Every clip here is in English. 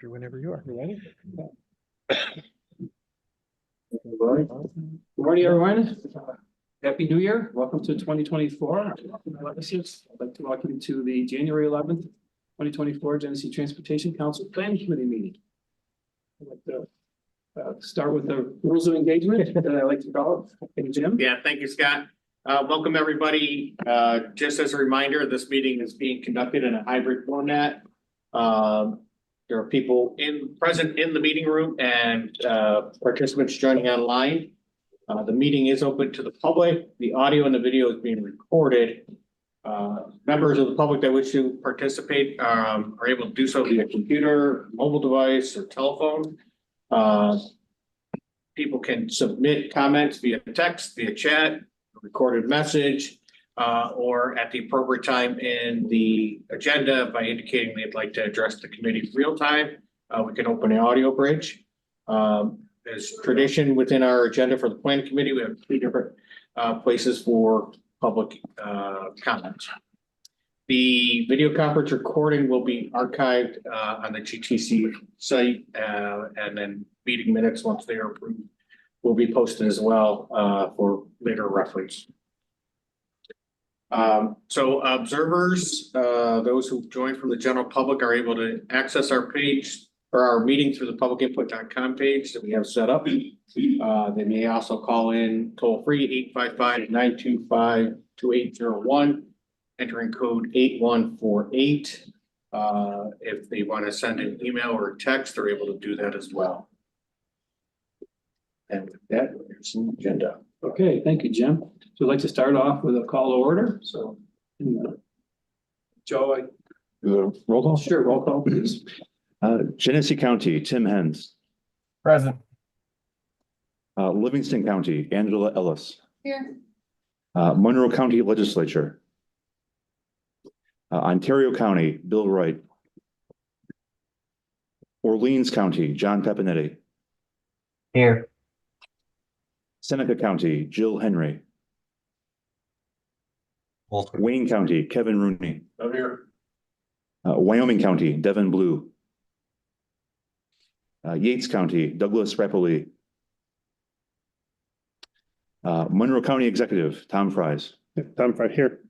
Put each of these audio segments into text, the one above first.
Whenever you are. You ready? Good morning, everyone. Happy New Year. Welcome to 2024. I'd like to welcome you to the January 11th, 2024 Genesee Transportation Council Planning Committee meeting. I'd like to start with the rules of engagement that I like to call it. Hey, Jim. Yeah, thank you, Scott. Welcome, everybody. Just as a reminder, this meeting is being conducted in a hybrid format. There are people present in the meeting room and participants joining online. The meeting is open to the public. The audio and the video is being recorded. Members of the public that wish to participate are able to do so via computer, mobile device, or telephone. People can submit comments via text, via chat, recorded message, or at the appropriate time in the agenda by indicating they'd like to address the committee real time. We can open an audio bridge. As tradition within our agenda for the planning committee, we have 3 different places for public comments. The video conference recording will be archived on the GTC site, and then meeting minutes, once they are approved, will be posted as well for later reference. So observers, those who joined from the general public, are able to access our page or our meeting through the publicinput.com page that we have set up. They may also call in toll free 855-925-2801, entering code 8148. If they want to send an email or text, they're able to do that as well. And with that, here's the agenda. Okay, thank you, Jim. So I'd like to start off with a call to order. So, Joe, Roll call. sure, roll call, please. Genesee County, Tim Hens. Present. Livingston County, Angela Ellis. Here. Monroe County Legislature. Ontario County, Bill Wright. Orleans County, John Papinetti. Here. Seneca County, Jill Henry. Wayne County, Kevin Rooney. I'm here. Wyoming County, Devin Blue. Yates County, Douglas Rapoli. Monroe County Executive, Tom Fries. Tom Fry here.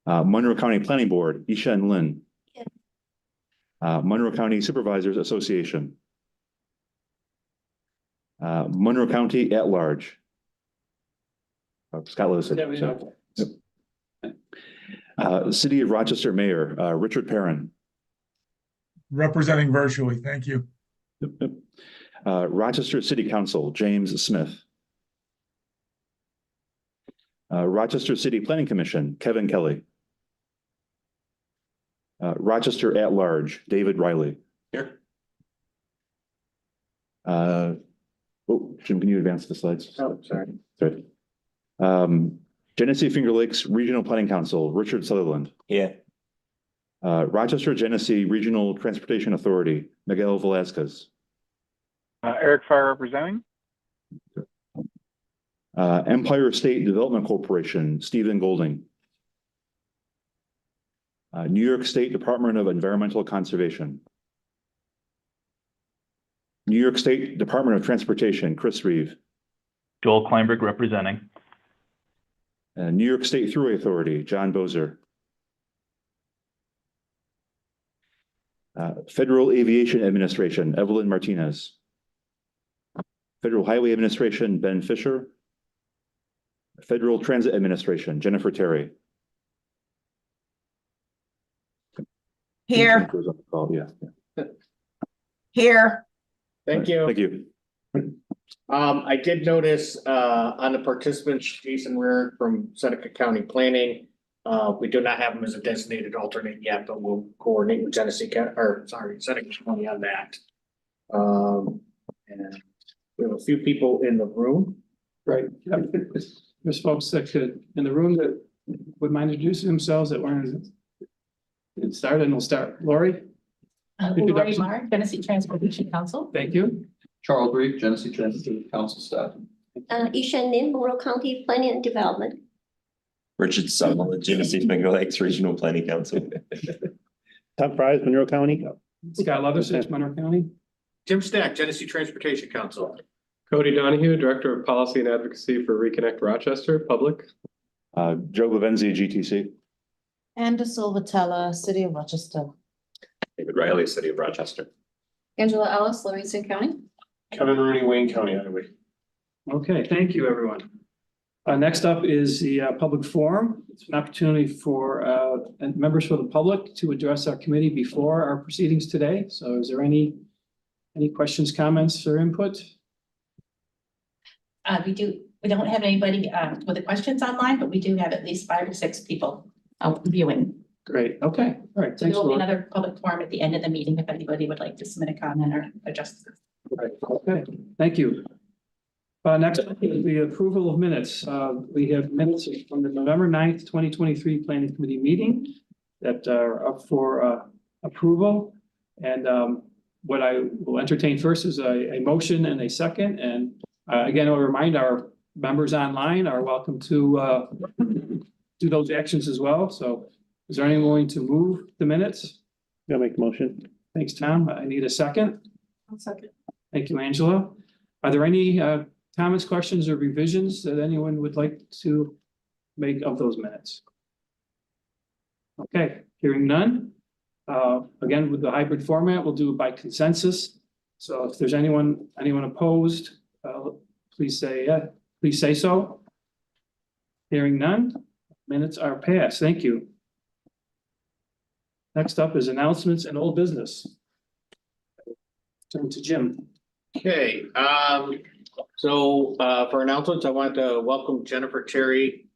Monroe County Planning Board, Isha and Lynn. Yes. Monroe County Supervisors Association. Monroe County at large. Scott Lewis. Yeah, we know. City of Rochester Mayor, Richard Perrin. Representing virtually, thank you. Rochester City Council, James Smith. Rochester City Planning Commission, Kevin Kelly. Rochester at large, David Riley. Here. Jim, can you advance the slides? Oh, sorry. Sorry. Genesee Finger Lakes Regional Planning Council, Richard Sutherland. Yeah. Rochester Genesee Regional Transportation Authority, Miguel Velazquez. Eric Farr representing. Empire State Development Corporation, Stephen Golding. New York State Department of Environmental Conservation. New York State Department of Transportation, Chris Reeve. Joel Kleinberg representing. New York State Thruway Authority, John Bozer. Federal Aviation Administration, Evelyn Martinez. Federal Highway Administration, Ben Fisher. Federal Transit Administration, Jennifer Terry. Here. Oh, yeah. Here. Thank you. Thank you. I did notice on the participants, Jason Rear from Seneca County Planning. We do not have him as a designated alternate yet, but we'll coordinate with Seneca County on that. And we have a few people in the room. Right. Yeah. There's folks that could, in the room, that would mind introducing themselves that weren't started, and we'll start. Lori, Lori Marr, Genesee Transportation Council. thank you. Charles Reed, Genesee Transit Council staff. Isha Nin, Monroe County Planning and Development. Richard Summerlin, Genesee Finger Lakes Regional Planning Council. Tom Fries, Monroe County. Scott Leathersich, Monroe County. Tim Stack, Genesee Transportation Council. Cody Donahue, Director of Policy and Advocacy for Reconnect Rochester, Public. Joe Lavenzi, GTC. And Silvatella, City of Rochester. David Riley, City of Rochester. Angela Ellis, Livingston County. Kevin Rooney, Wayne County Highway. Okay, thank you, everyone. Next up is the public forum. It's an opportunity for and members for the public to address our committee before our proceedings today. So is there any questions, comments, or input? We don't have anybody with the questions online, but we do have at least 5 or 6 people viewing. Great, okay, all right, So thanks, there will be Laura. another public forum at the end of the meeting if anybody would like to submit a comment or address. Right, okay, thank you. Next up is the approval of minutes. We have minutes from the November 9th, 2023 Planning Committee meeting that are up for approval. And what I will entertain first is a motion and a second. And again, I'll remind our members online are welcome to do those actions as well. So is there anyone going to move the minutes? Gotta make a motion. Thanks, Tom. I need a second. I'll second. Thank you, Angela. Are there any comments, questions, or revisions that anyone would like to make of those minutes? Okay, hearing none. Again, with the hybrid format, we'll do it by consensus. So if there's anyone opposed, please say so. Hearing none, minutes are passed. Thank you. Next up is announcements and old business. Turn to Jim. Okay, so for announcements, I want to welcome Jennifer Terry,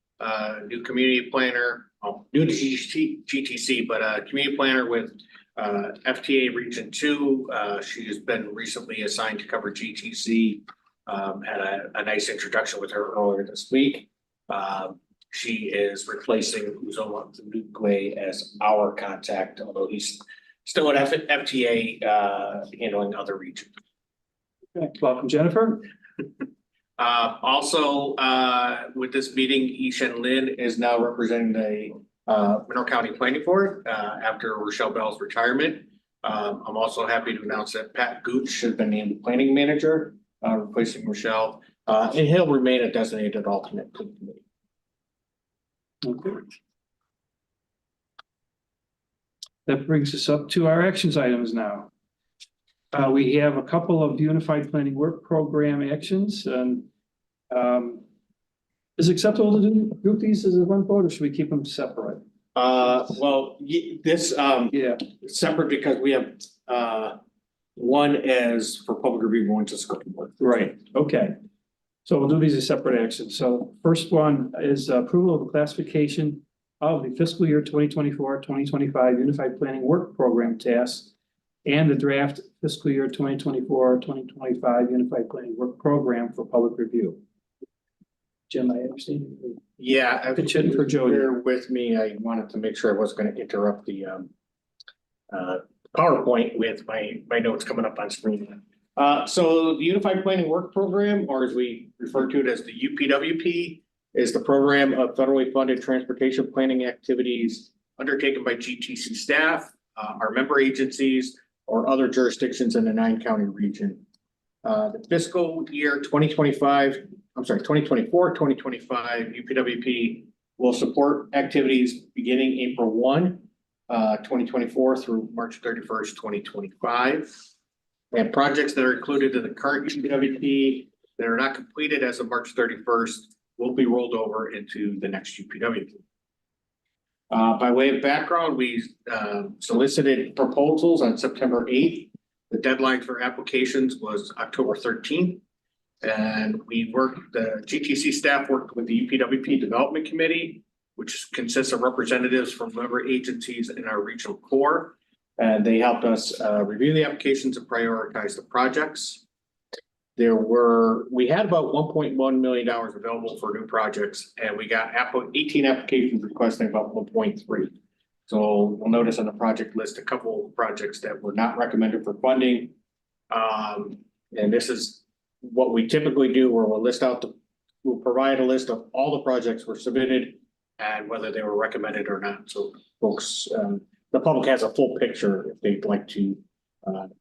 new community planner, new to GTC, but community planner with FTA Region 2. She has been recently assigned to cover GTC. Had a nice introduction with her earlier this week. She is replacing Uzoma Nukwe as our contact, although he's still at FTA handling other regions. Okay, welcome, Jennifer. Also, with this meeting, Ishan Lin is now representing the Monroe County Planning Board after Rochelle Bell's retirement. I'm also happy to announce that Pat Gooch has been named planning manager, replacing Rochelle, and he'll remain a designated alternate to the committee. Okay. That brings us up to our actions items now. We have a couple of Unified Planning Work Program actions and is it acceptable to group these as a one vote or should we keep them separate? Well, this Yeah, separate because we have one as for public review, one to scope board. right, okay. So we'll do these as separate actions. So first one is approval of the classification of the fiscal year 2024-2025 Unified Planning Work Program tasks and the draft fiscal year 2024-2025 Unified Planning Work Program for public review. Jim, I understand. Yeah, I Pitch in for Jody. Bear with me. I wanted to make sure I wasn't going to interrupt the PowerPoint with my notes coming up on screen. So the Unified Planning Work Program, or as we refer to it as the UPWP, is the program of federally funded transportation planning activities undertaken by GTC staff, our member agencies, or other jurisdictions in the 9-county region. The fiscal year 2024-2025 UPWP will support activities beginning April 1, 2024 through March 31st, 2025. And projects that are included in the current UPWP that are not completed as of March 31st will be rolled over into the next UPWP. By way of background, we solicited proposals on September 8th. The deadline for applications was October 13th. And the GTC staff worked with the UPWP Development Committee, which consists of representatives from member agencies in our regional core. And they helped us review the applications and prioritize the projects. We had about $1.1 million available for new projects, and we got 18 applications requesting about 1.3. So we'll notice on the project list a couple of projects that were not recommended for funding. And this is what we typically do, where we'll provide a list of all the projects were submitted and whether they were recommended or not. So folks, the public has a full picture if they'd like to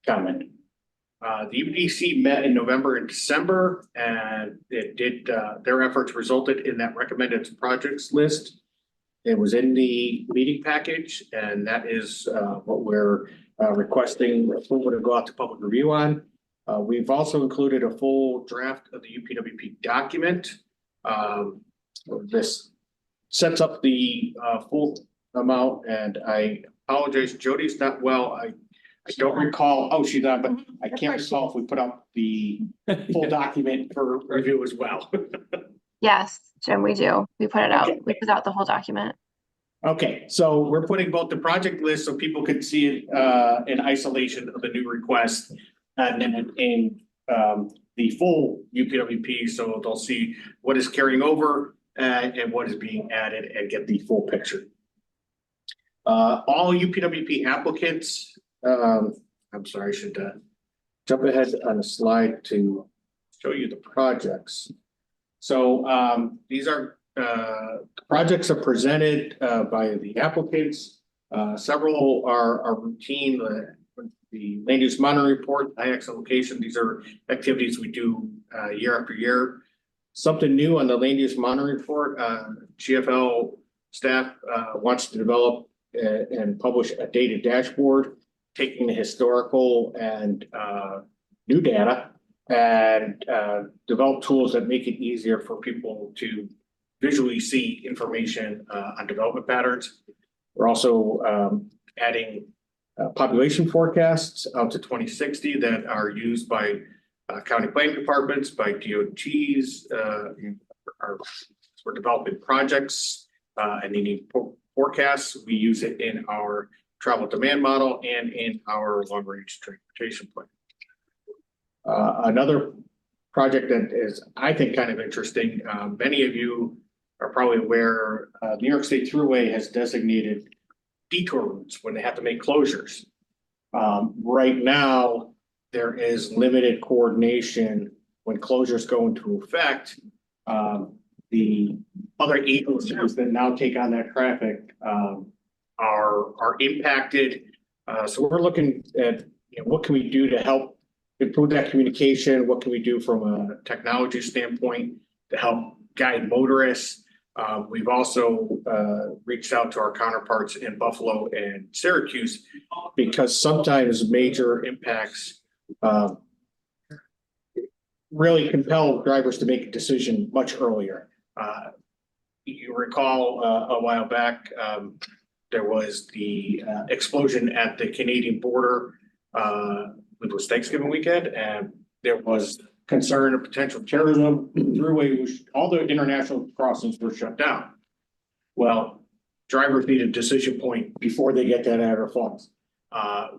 comment. The UDC met in November and December, and it did, their efforts resulted in that recommended projects list. It was in the meeting package, and that is what we're requesting approval to go out to public review on. We've also included a full draft of the UPWP document. This sets up the full amount, and I apologize, Jody's not well. I don't recall, oh, she's on, but I can't recall if we put up the full document for review as well. Yes, Jim, we do. We put it out. Okay. We put out the whole document. Okay, so we're putting both the project list so people can see it in isolation of the new request. And then in the full UPWP, so they'll see what is carrying over and what is being added and get the full picture. All UPWP applicants, I'm sorry, I should jump ahead on a slide to show you the projects. So these are projects are presented by the applicants. Several are routine. The land use monitoring report, IX location. These are activities we do year after year. Something new on the land use monitoring report. GFL staff wants to develop and publish a data dashboard, taking the historical and new data and develop tools that make it easier for people to visually see information on development patterns. We're also adding population forecasts out to 2060 that are used by county planning departments, by DOTs. We're developing projects and they need forecasts. We use it in our travel demand model and in our long range transportation plan. Another project that is, I think, kind of interesting. Many of you are probably aware New York State Thruway has designated detour routes when they have to make closures. Right now, there is limited coordination when closures go into effect. The other agencies that now take on that traffic are impacted. So we're looking at what can we do to help improve that communication? What can we do from a technology standpoint to help guide motorists? We've also reached out to our counterparts in Buffalo and Syracuse because sometimes major impacts really compel drivers to make a decision much earlier. You recall a while back, there was the explosion at the Canadian border. It was Thanksgiving weekend, and there was concern of potential terrorism. Thruway, all the international crossings were shut down. Well, drivers need a decision point before they get to Niagara Falls.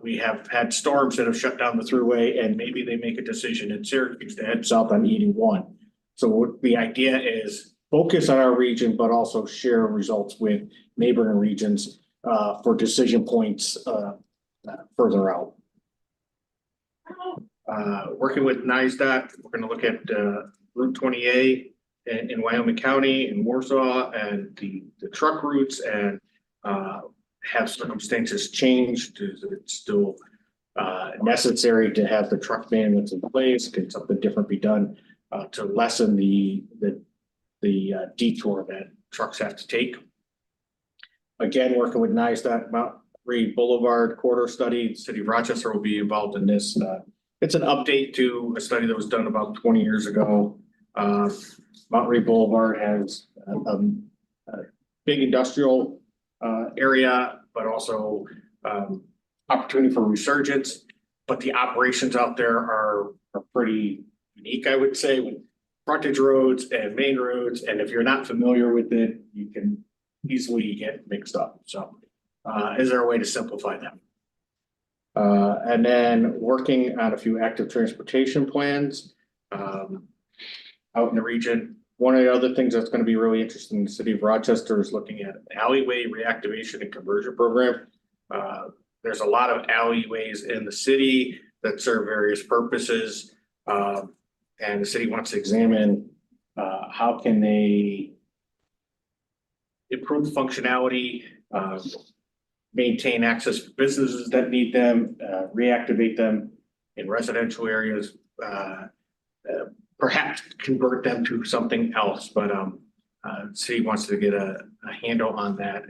We have had storms that have shut down the Thruway, and maybe they make a decision in Syracuse to head south on 81. So what the idea is focus on our region, but also share results with neighboring regions for decision points further out. Working with NISDOT, we're going to look at Route 20A in Wyoming County in Warsaw and the truck routes and have circumstances changed? Is it still necessary to have the truck ban that's in place? Can something different be done to lessen the detour that trucks have to take? Again, working with NISDOT, Mount Read Boulevard corridor study. The City of Rochester will be involved in this. It's an update to a study that was done about 20 years ago. Mount Read Boulevard has a big industrial area, but also opportunity for resurgence. But the operations out there are pretty unique, I would say, with frontage roads and main roads. And if you're not familiar with it, you can easily get mixed up. So is there a way to simplify that? And then working on a few active transportation plans out in the region. One of the other things that's going to be really interesting in the City of Rochester is looking at alleyway reactivation and conversion program. There's a lot of alleyways in the city that serve various purposes. And the city wants to examine how can they improve functionality, maintain access for businesses that need them, reactivate them in residential areas, perhaps convert them to something else, but city wants to get a handle on that.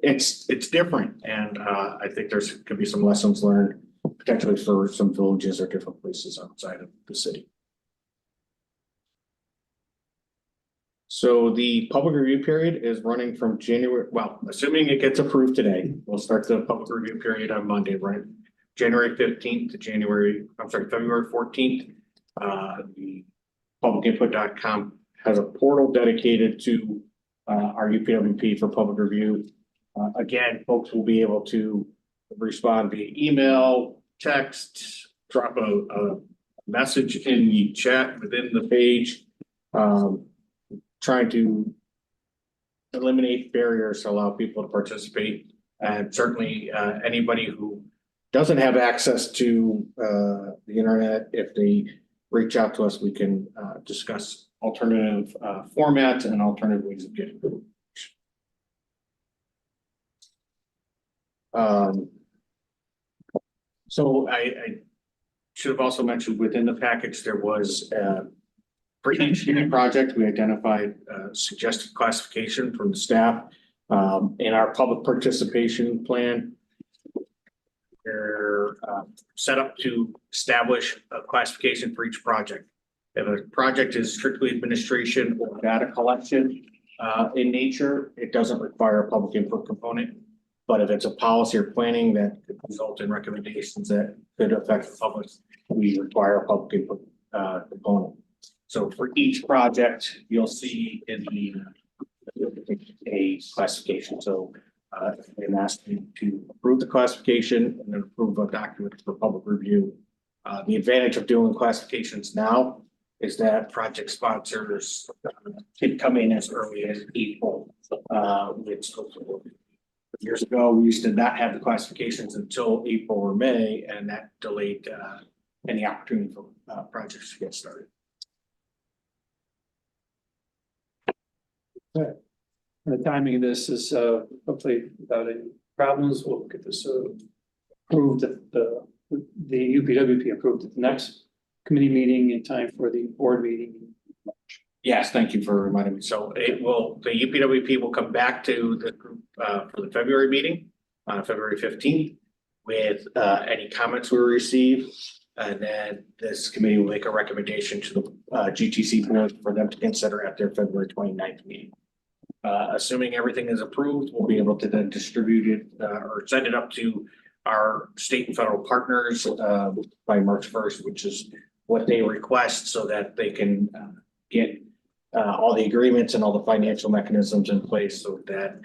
It's different, and I think could be some lessons learned potentially for some villages or different places outside of the city. So the public review period is running from January, well, assuming it gets approved today, we'll start the public review period on Monday, right? January 15th to February 14th. The publicinput.com has a portal dedicated to our UPWP for public review. Again, folks will be able to respond via email, text, drop a message in the chat within the page, trying to eliminate barriers to allow people to participate. And certainly anybody who doesn't have access to the internet, if they reach out to us, we can discuss alternative formats and alternative ways of getting information. So I should have also mentioned within the package, there was for each unit project, we identified suggested classification from the staff in our public participation plan. They're set up to establish a classification for each project. If a project is strictly administration or data collection in nature, it doesn't require a public input component. But if it's a policy or planning that could result in recommendations that could affect the public, we require a public input component. So for each project, you'll see in a classification. So I'm asking to approve the classification and then approve a document for public review. The advantage of doing classifications now is that project sponsors can come in as early as April. Years ago, we used to not have the classifications until April or May, and that delayed any opportunity for projects to get started. Okay. And the timing of this is hopefully without any problems, we'll get this approved at the UPWP approved at the next committee meeting in time for the board meeting. Yes, thank you for reminding me. So the UPWP will come back to the group for the February meeting on February 15th with any comments we receive. And then this committee will make a recommendation to the GTC board for them to consider at their February 29th meeting. Assuming everything is approved, we'll be able to then distribute it or send it up to our state and federal partners by March 1st, which is what they request so that they can get all the agreements and all the financial mechanisms in place so that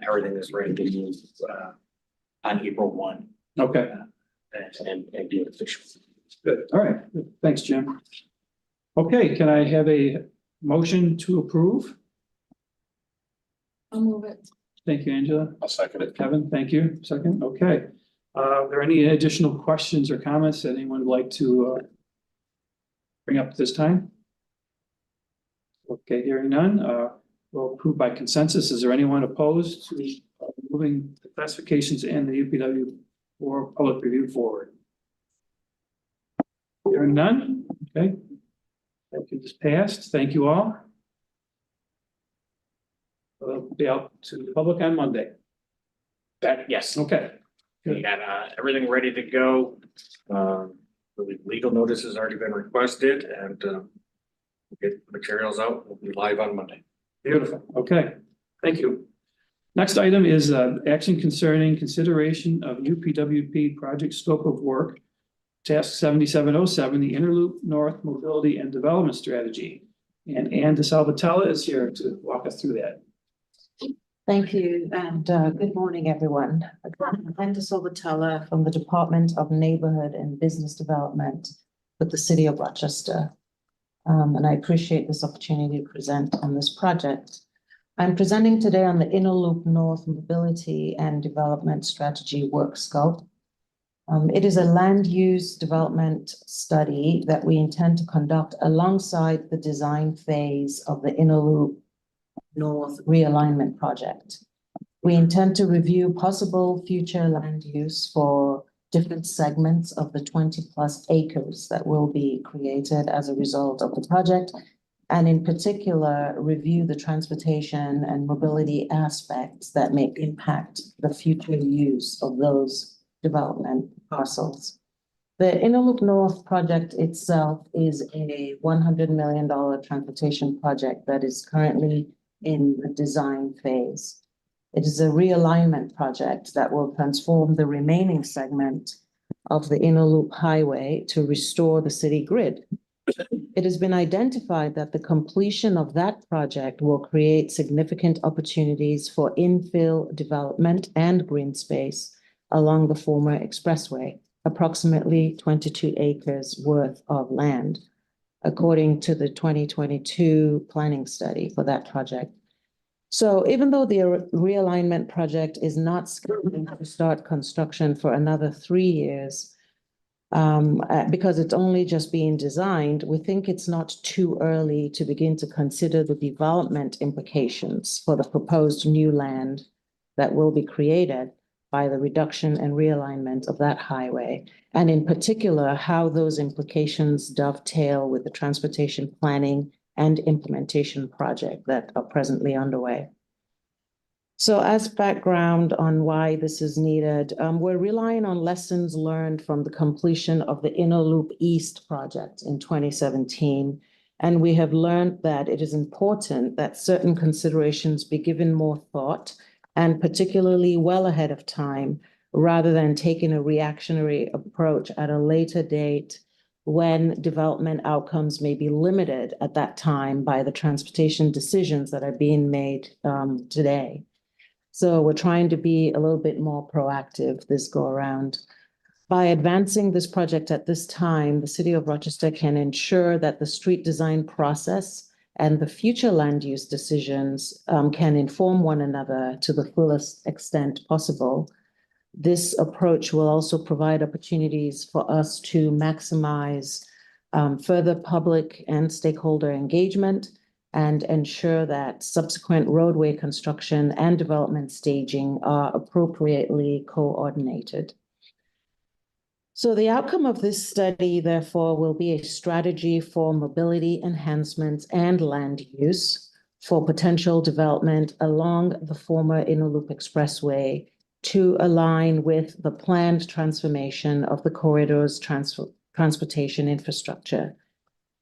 everything is ready to move on April 1. Okay. And be official. Good. All right. Thanks, Jim. Okay, can I have a motion to approve? I'll move it. Thank you, Angela. I'll second it. Kevin, thank you. Second. Okay. Are there any additional questions or comments that anyone would like to bring up at this time? Okay, hearing none, we'll approve by consensus. Is there anyone opposed to moving the classifications and the UPW for public review forward? Hearing none, okay. That is passed. Thank you all. We'll be out to the public on Monday. Yes. Okay. We got everything ready to go. The legal notice has already been requested and we'll get materials out. We'll be live on Monday. Beautiful. Okay. Thank you. Next item is action concerning consideration of UPWP project scope of work. Task 7707, the Interloop North Mobility and Development Strategy. And Ann DeSalvatella is here to walk us through that. Thank you, and good morning, everyone. I'm Ann DeSalvatella from the Department of Neighborhood and Business Development with the City of Rochester. And I appreciate this opportunity to present on this project. I'm presenting today on the Interloop North Mobility and Development Strategy work scope. It is a land use development study that we intend to conduct alongside the design phase of the Interloop North Realignment Project. We intend to review possible future land use for different segments of the 20+ acres that will be created as a result of the project. And in particular, review the transportation and mobility aspects that may impact the future use of those development parcels. The Inner Loop North project itself is a $100 million transportation project that is currently in the design phase. It is a realignment project that will transform the remaining segment of the Inner Loop Highway to restore the city grid. It has been identified that the completion of that project will create significant opportunities for infill development and green space along the former expressway, approximately 22 acres worth of land, according to the 2022 planning study for that project. So even though the realignment project is not scheduled to start construction for another 3 years, because it's only just being designed, we think it's not too early to begin to consider the development implications for the proposed new land that will be created by the reduction and realignment of that highway, and in particular, how those implications dovetail with the transportation planning and implementation project that are presently underway. So as background on why this is needed, we're relying on lessons learned from the completion of the Inner Loop East project in 2017. And we have learned that it is important that certain considerations be given more thought, and particularly well ahead of time, rather than taking a reactionary approach at a later date when development outcomes may be limited at that time by the transportation decisions that are being made today. So we're trying to be a little bit more proactive this go around. By advancing this project at this time, the City of Rochester can ensure that the street design process and the future land use decisions can inform one another to the fullest extent possible. This approach will also provide opportunities for us to maximize further public and stakeholder engagement and ensure that subsequent roadway construction and development staging are appropriately coordinated. So the outcome of this study, therefore, will be a strategy for mobility enhancements and land use for potential development along the former Inner Loop Expressway to align with the planned transformation of the corridor's transportation infrastructure.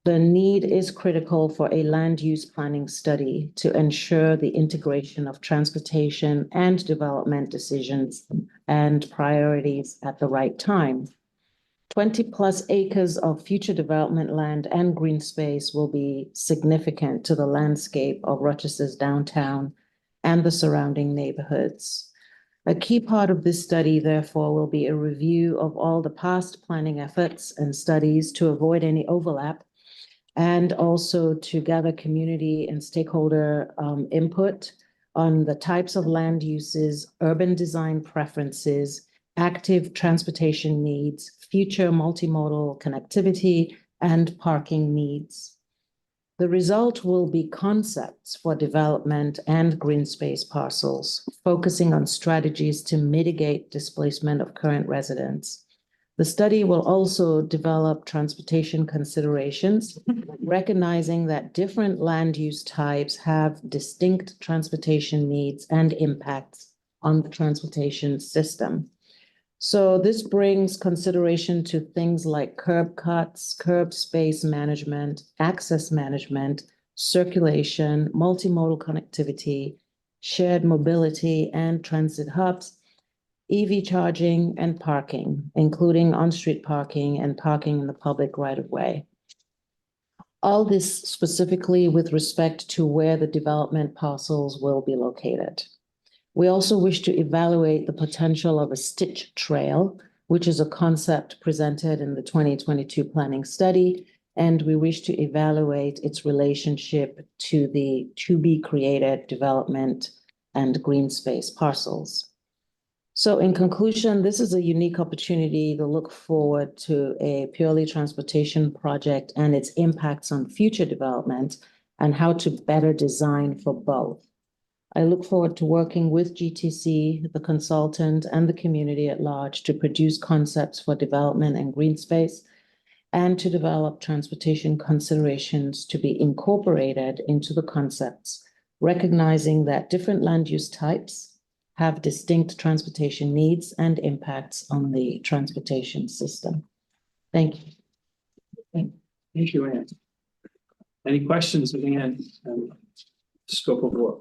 The need is critical for a land use planning study to ensure the integration of transportation and development decisions and priorities at the right time. 20+ acres of future development land and green space will be significant to the landscape of Rochester's downtown and the surrounding neighborhoods. A key part of this study, therefore, will be a review of all the past planning efforts and studies to avoid any overlap, and also to gather community and stakeholder input on the types of land uses, urban design preferences, active transportation needs, future multimodal connectivity, and parking needs. The result will be concepts for development and green space parcels, focusing on strategies to mitigate displacement of current residents. The study will also develop transportation considerations, recognizing that different land use types have distinct transportation needs and impacts on the transportation system. So this brings consideration to things like curb cuts, curb space management, access management, circulation, multimodal connectivity, shared mobility and transit hubs, EV charging and parking, including on-street parking and parking in the public right-of-way. All this specifically with respect to where the development parcels will be located. We also wish to evaluate the potential of a stitch trail, which is a concept presented in the 2022 planning study, and we wish to evaluate its relationship to the to-be-created development and green space parcels. So in conclusion, this is a unique opportunity to look forward to a purely transportation project and its impacts on future development and how to better design for both. I look forward to working with GTC, the consultant, and the community at large to produce concepts for development and green space and to develop transportation considerations to be incorporated into the concepts, recognizing that different land use types have distinct transportation needs and impacts on the transportation system. Thank you. Thank you, Ann. Any questions of Ann and scope of work?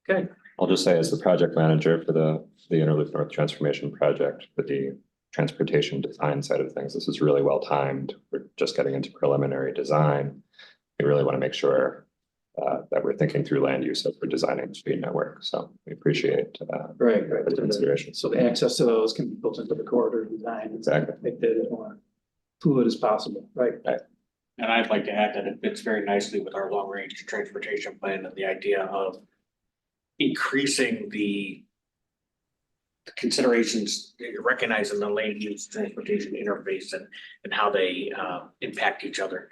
Okay, I'll just say as the project manager for the Interloop North Transformation Project, for the transportation design side of things, this is really well timed. We're just getting into preliminary design. We really want to make sure that we're thinking through land use as we're designing the speed network. So we appreciate right. the consideration. So the access to those can be built into the corridor design. Exactly. Make that as more fluid as possible, right? And I'd like to add that it fits very nicely with our long range transportation plan and the idea of increasing the considerations, recognizing the land use transportation interface and how they impact each other.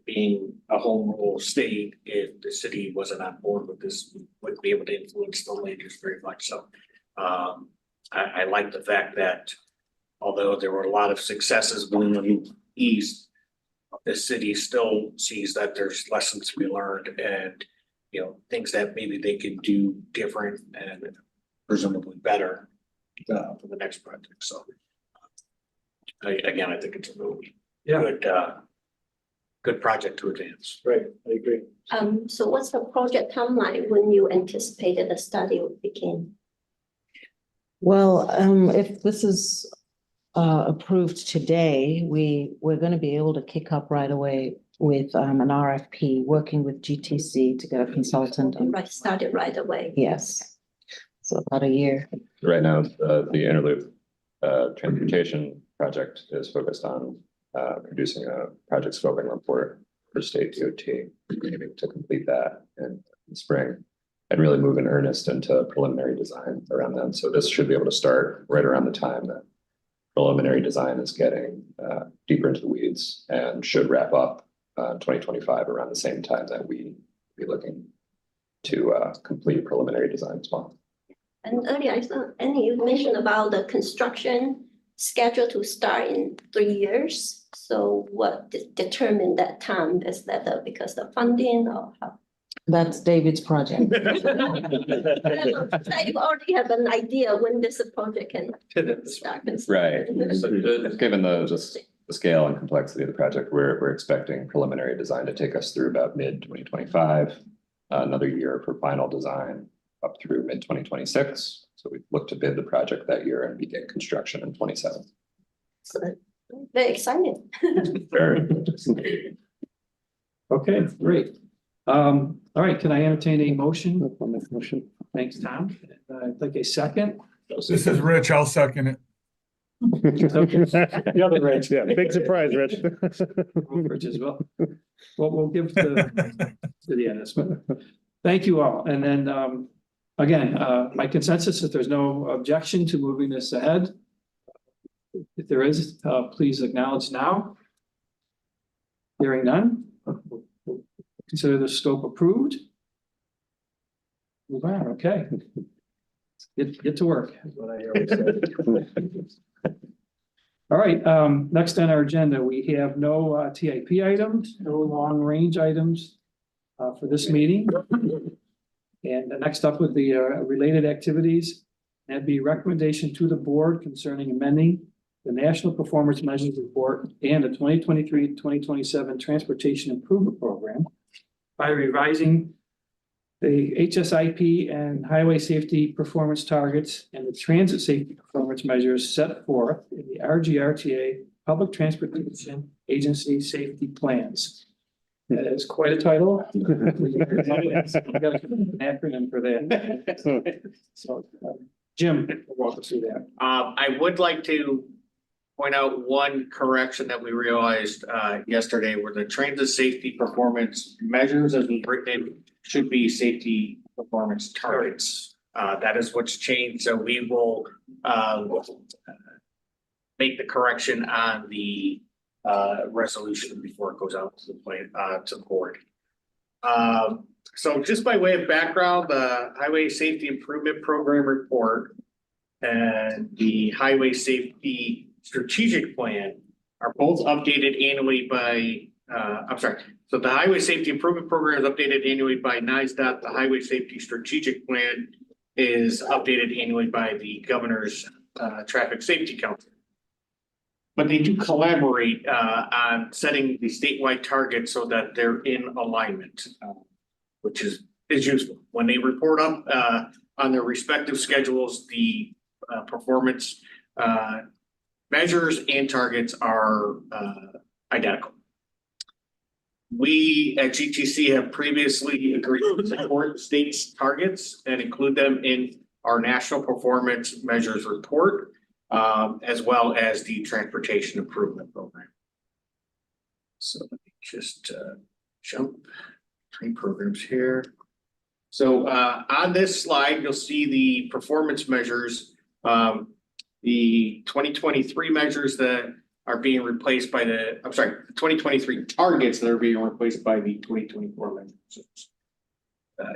Being a home rule state, if the city wasn't on board with this, we wouldn't be able to influence the land use very much. So I like the fact that although there were a lot of successes moving east, the city still sees that there's lessons to be learned and, you know, things that maybe they can do different and presumably better for the next project. So I think it's a really good project to advance. Right, I agree. So what's the project timeline when you anticipated the study would begin? Well, if this is approved today, we're going to be able to kick up right away with an RFP, working with GTC to get a consultant. Right, started right away. Yes, so about a year. Right now, the Interloop transportation project is focused on producing a project scoping report for state DOT, aiming to complete that in the spring and really move in earnest into preliminary design around then. So this should be able to start right around the time that preliminary design is getting deeper into the weeds and should wrap up 2025 around the same time that we be looking to complete preliminary design as well. And earlier, you mentioned about the construction schedule to start in 3 years. So what determined that time? Is that because the funding or how? That's David's project. You already have an idea when this project can start. Right. Given the scale and complexity of the project, we're expecting preliminary design to take us through about mid-2025, another year for final design up through mid-2026. So we look to bid the project that year and begin construction in 27. So very exciting. Very. Okay, great. All right, can I entertain a motion? Motion. Thanks, Tom. I'd like a second. This is Rich. I'll second it. The other Rich. Yeah, big surprise, Rich. Rich as well. Well, we'll give to the end. Thank you all. And then again, my consensus is there's no objection to moving this ahead. If there is, please acknowledge now. Hearing none. Consider the scope approved. Move on, okay. Get to work, is what I always say. All right, next on our agenda, we have no TIP items, no long range items for this meeting. And next up with the related activities, that'd be recommendation to the board concerning amending the National Performance Measures Report and the 2023-2027 Transportation Improvement Program by revising the HSIP and highway safety performance targets and the transit safety performance measures set forth in the RGRTA Public Transportation Agency Safety Plans. That is quite a title. We got an acronym for that. So, Jim, walk us through that. I would like to point out one correction that we realized yesterday, where the transit safety performance measures as we written should be safety performance targets. That is what's changed. So we will make the correction on the resolution before it goes out to the to the board. So just by way of background, the Highway Safety Improvement Program report and the Highway Safety Strategic Plan are both updated annually by, so the Highway Safety Improvement Program is updated annually by NISDOT. The Highway Safety Strategic Plan is updated annually by the Governor's Traffic Safety Council. But they do collaborate on setting the statewide targets so that they're in alignment, which is useful. When they report up on their respective schedules, the performance measures and targets are identical. We at GTC have previously agreed to support the state's targets and include them in our national performance measures report, as well as the transportation improvement program. So let me just jump between programs here. So on this slide, you'll see the performance measures, the 2023 measures that are being replaced by the 2023 targets that are being replaced by the 2024 measures.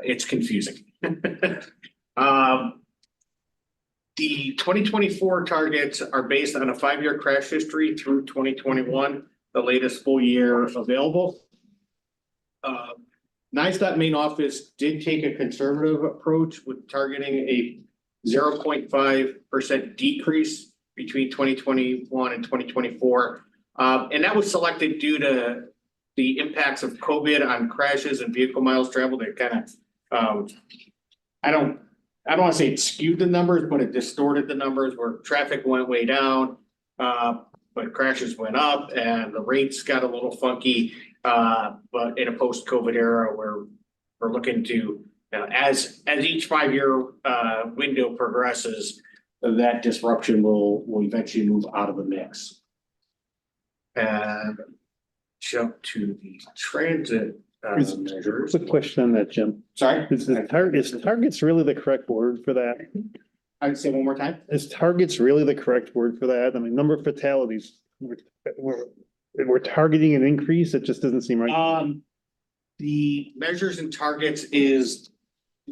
It's confusing. The 2024 targets are based on a 5-year crash history through 2021, the latest full year available. NISDOT main office did take a conservative approach with targeting a 0.5% decrease between 2021 and 2024. And that was selected due to the impacts of COVID on crashes and vehicle miles traveled. It kind of, I don't want to say it skewed the numbers, but it distorted the numbers where traffic went way down, but crashes went up and the rates got a little funky. But in a post-COVID era where we're looking to, as each 5-year window progresses, that disruption will eventually move out of the mix. And jump to the transit measures. Quick question on that, Jim. Sorry? Is targets really the correct word for that? I would say one more time. Is targets really the correct word for that? I mean, number of fatalities, we're targeting an increase. It just doesn't seem right. The measures and targets is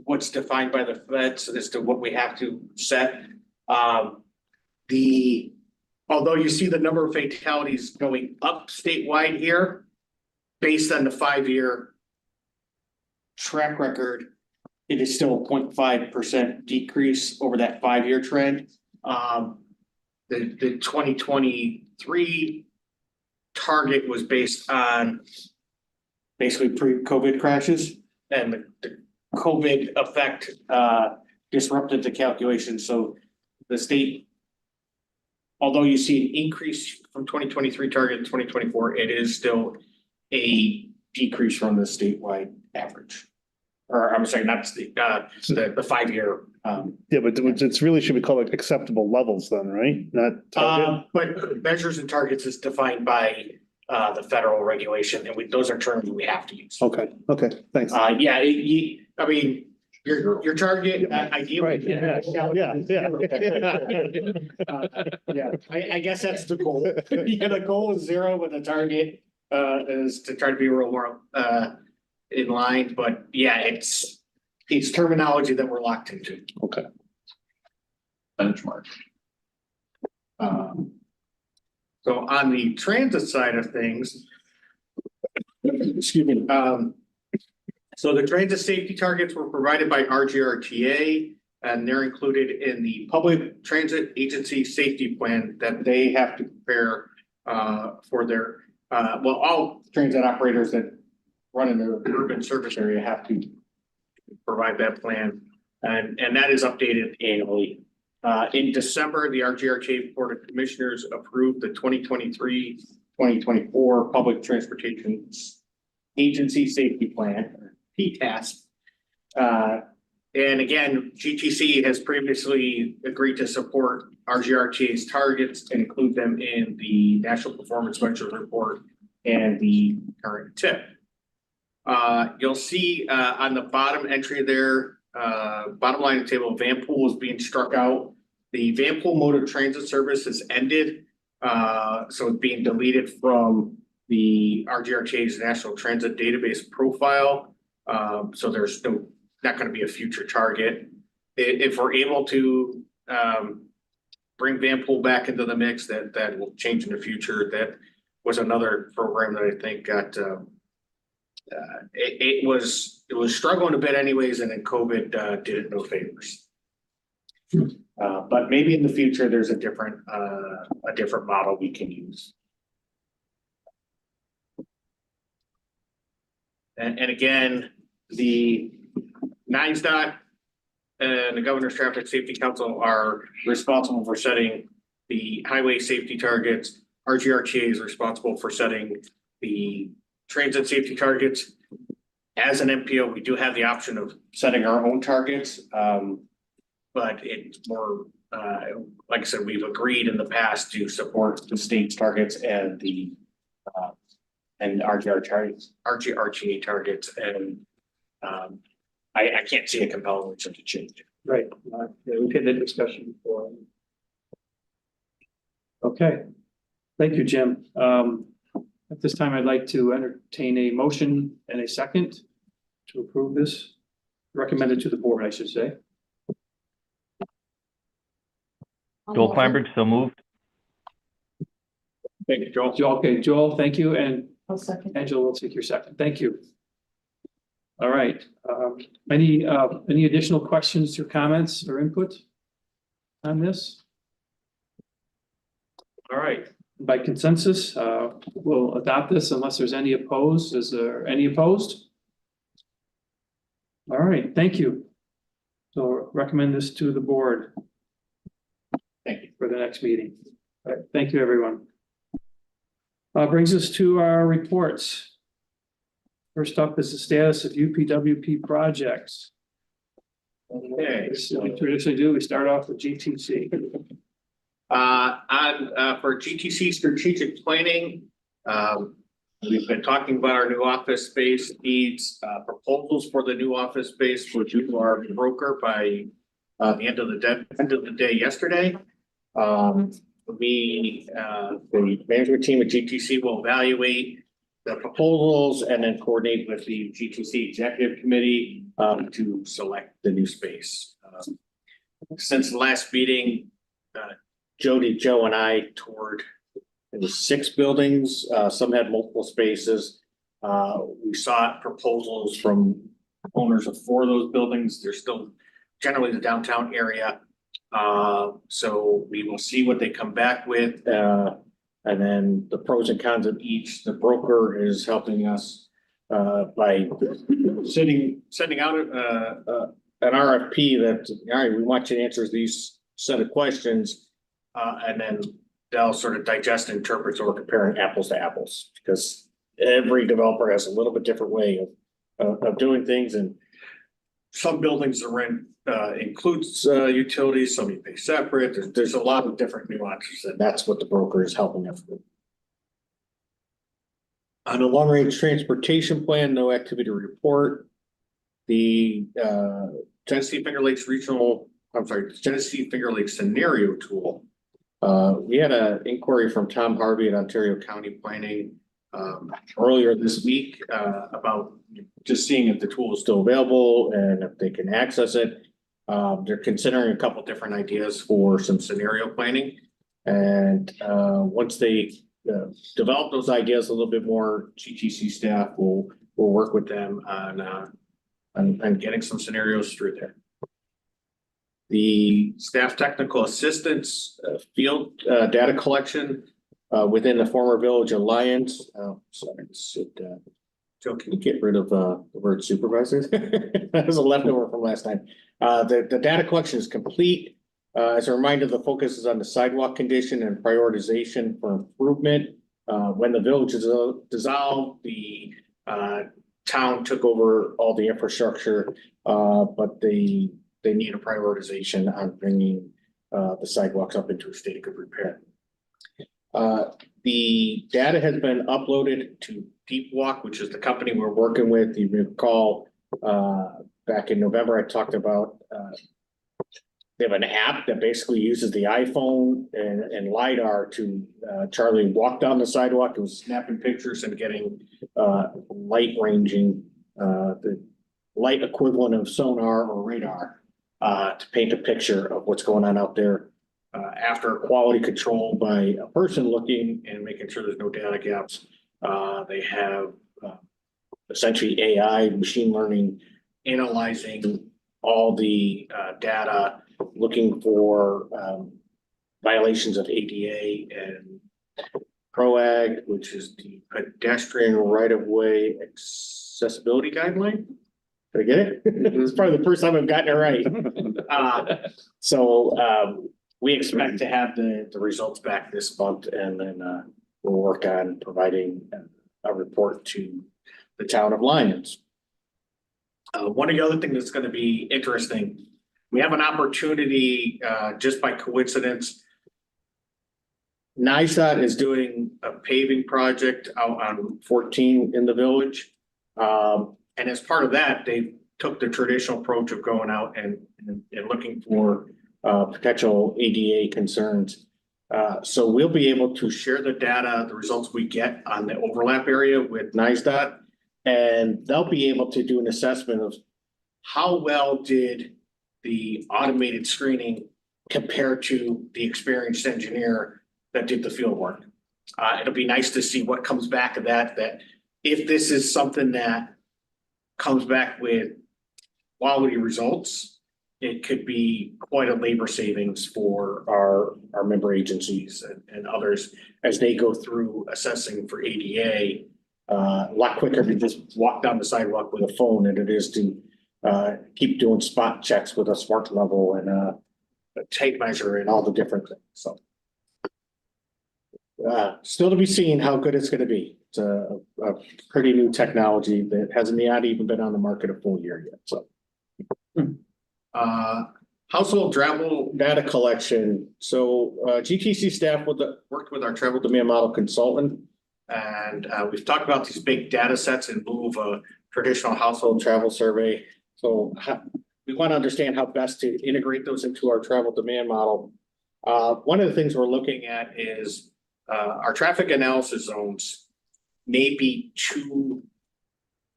what's defined by the feds as to what we have to set. Although you see the number of fatalities going up statewide here, based on the 5-year track record, it is still a 0.5% decrease over that 5-year trend. The 2023 target was based on basically pre-COVID crashes, and the COVID effect disrupted the calculation. So the state, although you see an increase from 2023 target to 2024, it is still a decrease from the statewide average. Or I'm sorry, not the 5-year. Yeah, but it's really should be called like acceptable levels then, right? Not target. But measures and targets is defined by the federal regulation, and those are terms we have to use. Okay, thanks. Yeah, I mean, your target ideally. Right, yeah. Yeah, I guess that's the goal. Yeah, the goal is 0, but the target is to try to be a little more in line, but yeah, it's terminology that we're locked into. Okay. Benchmark. So on the transit side of things, excuse me, so the transit safety targets were provided by RGRTA, and they're included in the Public Transit Agency Safety Plan that they have to prepare for their, well, all transit operators that run in the urban service area have to provide that plan, and that is updated annually. In December, the RGRTA Board of Commissioners approved the 2023-2024 Public Transportation Agency Safety Plan, PTAS. And again, GTC has previously agreed to support RGRTA's targets and include them in the National Performance Measures Report and the current tip. You'll see on the bottom entry there, bottom line of the table, Vanpool is being struck out. The Vanpool mode of transit service has ended. So it's being deleted from the RGRTA's National Transit Database profile. So there's not gonna be a future target. If we're able to, bring Vanpool back into the mix, that will change in the future. That was another program that I think got, it was struggling a bit anyways, and then COVID, did it no favors. But maybe in the future, there's a different model we can use. And again, the NISDOT and the Governor's Traffic Safety Council are responsible for setting the highway safety targets. RGRTA is responsible for setting the transit safety targets. As an MPO, we do have the option of setting our own targets. But it's more, like I said, we've agreed in the past to support the state's targets and the RGRTA targets, and I can't see a compelling reason to change. Right, yeah, we've had that discussion before. Okay, thank you, Jim. At this time, I'd like to entertain a motion and a second to approve this, recommended to the board, I should say. Joel Kleinberg, so moved. Thank you, Joel. Okay, Joel, thank you, and I'll second. Angela will take your second. Thank you. All right, any additional questions or comments or input on this? All right, by consensus, we'll adopt this unless there's any opposed. Is there any opposed? All right, thank you. So recommend this to the board. Thank you. For the next meeting. All right, thank you, everyone. Brings us to our reports. First up is the status of UPWP projects. Okay. This is what we traditionally do. We start off with GTC. For GTC strategic planning, we've been talking about our new office space needs, proposals for the new office space were due to our broker by the end of the day yesterday. The management team at GTC will evaluate the proposals and then coordinate with the GTC executive committee to select the new space. Since the last meeting, Jody, Joe, and I toured, it was 6 buildings. Some had multiple spaces. We sought proposals from owners of 4 of those buildings. They're still generally the downtown area. So we will see what they come back with, and then the pros and cons of each. The broker is helping us by sending out an RFP that, all right, we want you to answer these set of questions, and then they'll sort of digest and interpret, so we're comparing apples to apples, because every developer has a little bit different way of doing things, and some buildings the rent includes utilities, some you pay separate. There's a lot of different nuances, and that's what the broker is helping us with. On the long range transportation plan, no activity report. The Genesee Finger Lakes scenario tool. We had an inquiry from Tom Harvey at Ontario County Planning earlier this week about just seeing if the tool is still available and if they can access it. They're considering a couple different ideas for some scenario planning. And once they develop those ideas a little bit more, GTC staff will work with them on getting some scenarios through there. The staff technical assistance field data collection within the former Village Alliance. Joe, can you get rid of the word supervisors? That was a leftover from last time. The data collection is complete. As a reminder, the focus is on the sidewalk condition and prioritization for improvement. When the village is dissolved, the town took over all the infrastructure, but they need a prioritization on bringing the sidewalks up into a state of good repair. The data has been uploaded to Deep Walk, which is the company we're working with. You recall back in November, I talked about they have an app that basically uses the iPhone and LiDAR to Charlie walk down the sidewalk. It was snapping pictures and getting light ranging. light equivalent of sonar or radar to paint a picture of what's going on out there. After quality control by a person looking and making sure there's no data gaps, they have essentially AI, machine learning, analyzing all the data, looking for violations of ADA and PROAG, which is the pedestrian right-of-way accessibility guideline. Did I get it? It's probably the first time I've gotten it right. So we expect to have the results back this month, and then we'll work on providing a report to the town of Lyons. One of the other things that's going to be interesting, we have an opportunity just by coincidence. NISDOT is doing a paving project out on 14 in the village. And as part of that, they took the traditional approach of going out and looking for potential ADA concerns. So we'll be able to share the data, the results we get on the overlap area with NISDOT, and they'll be able to do an assessment of how well did the automated screening compare to the experienced engineer that did the field work. It'll be nice to see what comes back of that if this is something that comes back with quality results, it could be quite a labor savings for our member agencies and others as they go through assessing for ADA. A lot quicker to just walk down the sidewalk with a phone than it is to keep doing spot checks with a smart level and a tape measure and all the different things. So still to be seen how good it's going to be. It's a pretty new technology that hasn't even been on the market a full year yet. So household travel data collection. So GTC staff worked with our travel demand model consultant. And we've talked about these big data sets in lieu of a traditional household travel survey. So we want to understand how best to integrate those into our travel demand model. One of the things we're looking at is our traffic analysis zones may be too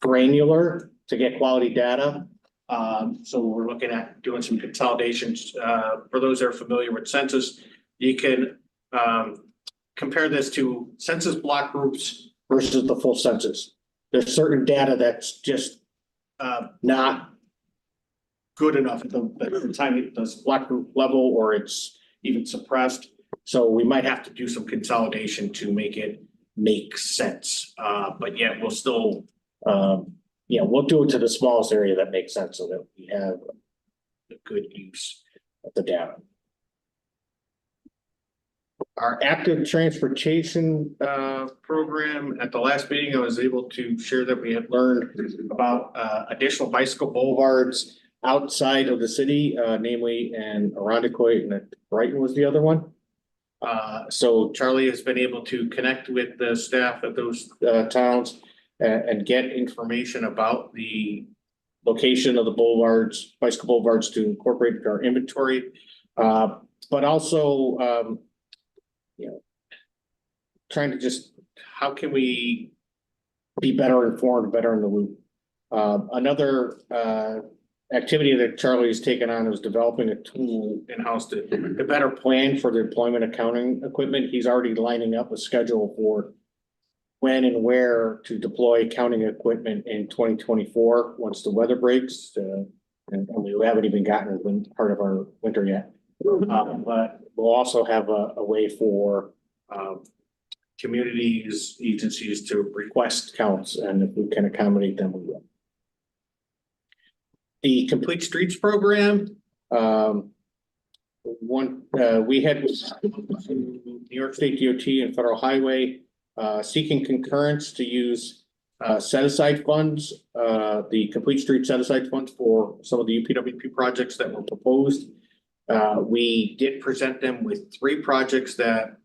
granular to get quality data. So we're looking at doing some consolidations. For those that are familiar with census, you can compare this to census block groups versus the full census. There's certain data that's just not good enough at the time it does block group level, or it's even suppressed. So we might have to do some consolidation to make it make sense. But yet we'll still, we'll do it to the smallest area that makes sense so that we have a good use of the data. Our active transportation program, at the last meeting, I was able to share that we had learned about additional bicycle boulevards outside of the city, namely in Irondequoit and Brighton was the other one. So Charlie has been able to connect with the staff at those towns and get information about the location of the boulevards, bicycle boulevards, to incorporate our inventory, but also trying to just, how can we be better informed, better in the loop? Another activity that Charlie has taken on is developing a tool in-house to better plan for the deployment of accounting equipment. He's already lining up a schedule for when and where to deploy accounting equipment in 2024 once the weather breaks. And we haven't even gotten part of our winter yet. But we'll also have a way for communities, agencies to request counts, and if we can accommodate them, we will. The Complete Streets program, we had New York State DOT and Federal Highway seeking concurrence to use set-aside funds, the Complete Street set-aside funds for some of the UPWP projects that were proposed. We did present them with 3 projects that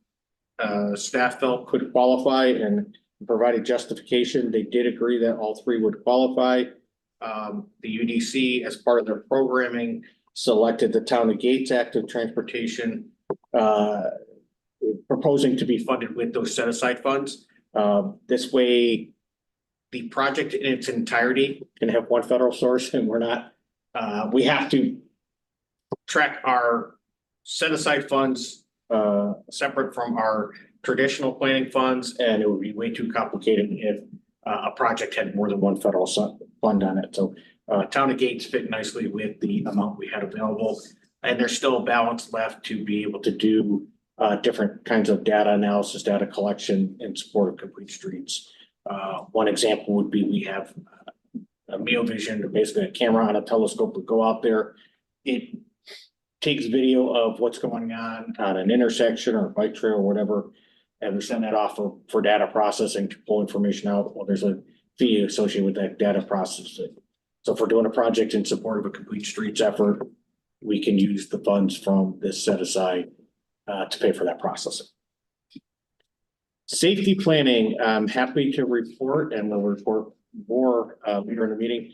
staff felt could qualify and provided justification. They did agree that all 3 would qualify. The UDC, as part of their programming, selected the Town of Gates Active Transportation, proposing to be funded with those set-aside funds. This way, the project in its entirety can have one federal source, and we're not, we have to track our set aside funds, separate from our traditional planning funds, and it would be way too complicated if a project had more than one federal fund on it. So Town of Gates fit nicely with the amount we had available, and there's still a balance left to be able to do different kinds of data analysis, data collection in support of complete streets. One example would be we have a MeoVision, basically a camera on a telescope would go out there. It takes video of what's going on an intersection or a bike trail or whatever, and we send that off for data processing to pull information out. Well, there's a fee associated with that data processing. So if we're doing a project in support of a complete streets effort, we can use the funds from this set aside to pay for that processing. Safety planning, I'm happy to report, and we'll report more later in the meeting.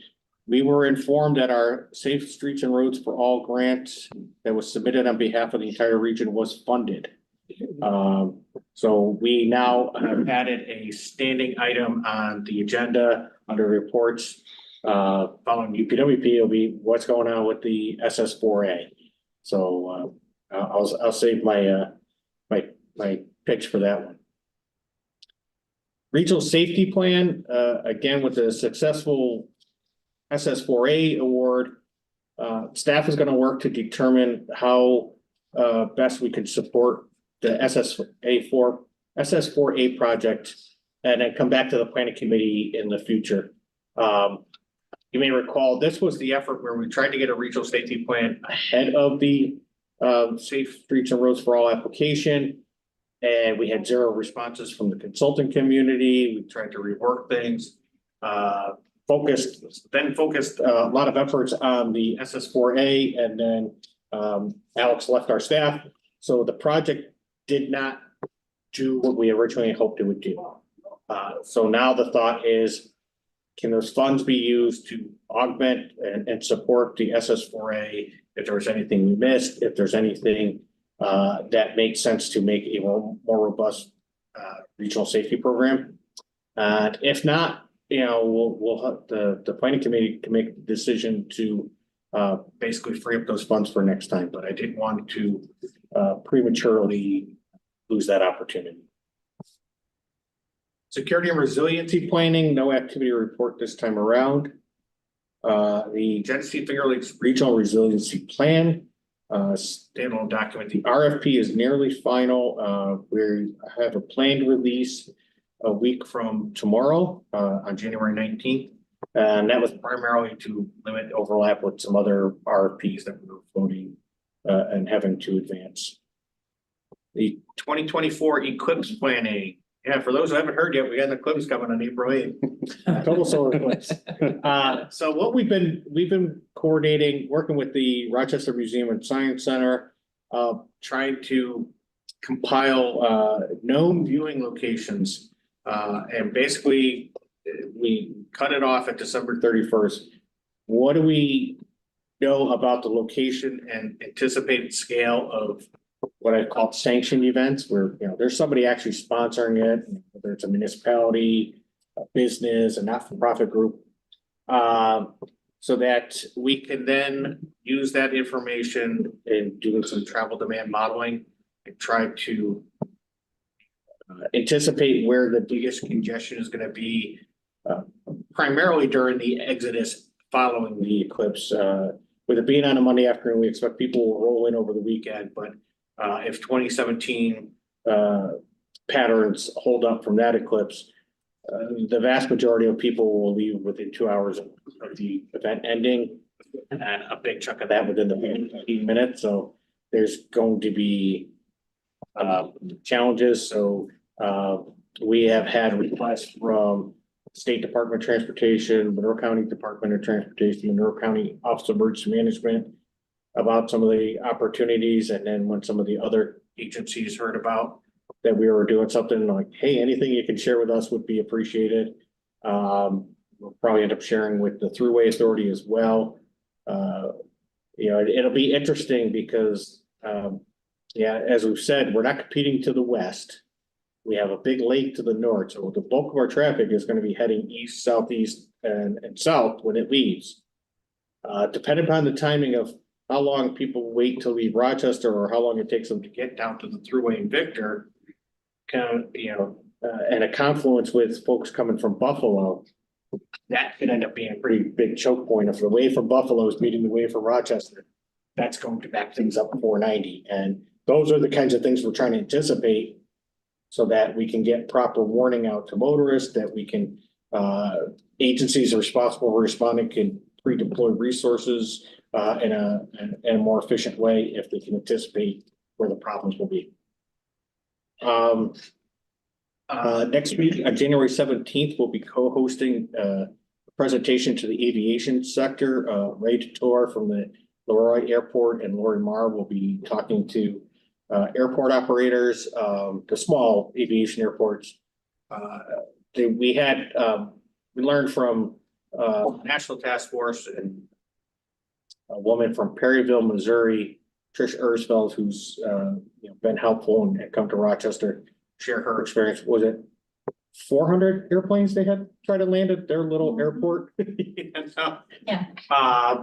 We were informed that our Safe Streets and Roads for All grant that was submitted on behalf of the entire region was funded. So we now have added a standing item on the agenda under reports. Following UPWP, it'll be what's going on with the SS4A. So I'll save my my pitch for that one. Regional Safety Plan, again, with the successful SS4A award, staff is going to work to determine how best we could support the SS4A project, and then come back to the planning committee in the future. You may recall this was the effort where we tried to get a regional safety plan ahead of the Safe Streets and Roads for All application. And we had 0 responses from the consulting community. We tried to rework things, focused a lot of efforts on the SS4A, and then Alex left our staff. So the project did not do what we originally hoped it would do. So now the thought is, can those funds be used to augment and support the SS4A if there's anything we missed, if there's anything that makes sense to make a more robust regional safety program. If not, you know, we'll have the planning committee can make the decision to basically free up those funds for next time, but I didn't want to prematurely lose that opportunity. Security and resiliency planning, no activity report this time around. The Genesee Finger Lakes Regional Resiliency Plan, standalone document. The RFP is nearly final. We have a planned release a week from tomorrow, on January 19th. And that was primarily to limit overlap with some other RFPs that we were floating and having to advance. The 2024 eclipse planning. Yeah, for those who haven't heard yet, we got an eclipse coming on April 8th. Total solar eclipse. So what we've been coordinating, working with the Rochester Museum and Science Center, trying to compile known viewing locations. And basically, we cut it off at December 31st. What do we know about the location and anticipated scale of what I call sanctioned events, where, you know, there's somebody actually sponsoring it, whether it's a municipality, a business, a not-for-profit group, so that we can then use that information in doing some travel demand modeling and try to anticipate where the biggest congestion is going to be, primarily during the exodus following the eclipse. With it being on a Monday afternoon, we expect people will roll in over the weekend, but if 2017 patterns hold up from that eclipse, the vast majority of people will leave within 2 hours of the event ending, and a big chunk of that within the 15 minutes. So there's going to be challenges. So we have had requests from State Department of Transportation, Monroe County Department of Transportation, Monroe County Office of Emergency Management about some of the opportunities. And then when some of the other agencies heard about that we were doing something, like, hey, anything you can share with us would be appreciated. We'll probably end up sharing with the Thruway Authority as well. You know, it'll be interesting because, yeah, as we've said, we're not competing to the west. we have a big lake to the north, so the bulk of our traffic is gonna be heading east, southeast, and south when it leaves. Depending upon the timing of how long people wait to leave Rochester or how long it takes them to get down to the thruway in Victor. Kind of, and a confluence with folks coming from Buffalo. That could end up being a pretty big choke point if the way from Buffalo is meeting the way from Rochester. That's going to back things up 490, and those are the kinds of things we're trying to anticipate. So that we can get proper warning out to motorists, that we can, agencies responsible for responding can pre-deploy resources in a more efficient way if they can anticipate where the problems will be. Next week, on January 17th, we'll be co-hosting a presentation to the aviation sector. Ray Tour from the Leroy Airport and Lori Marr will be talking to airport operators, the small aviation airports. We learned from National Task Force and a woman from Perryville, Missouri, Trish Ersfeld, who's been helpful and come to Rochester, share her experience. Was it 400 airplanes they had tried to land at their little airport? Yeah.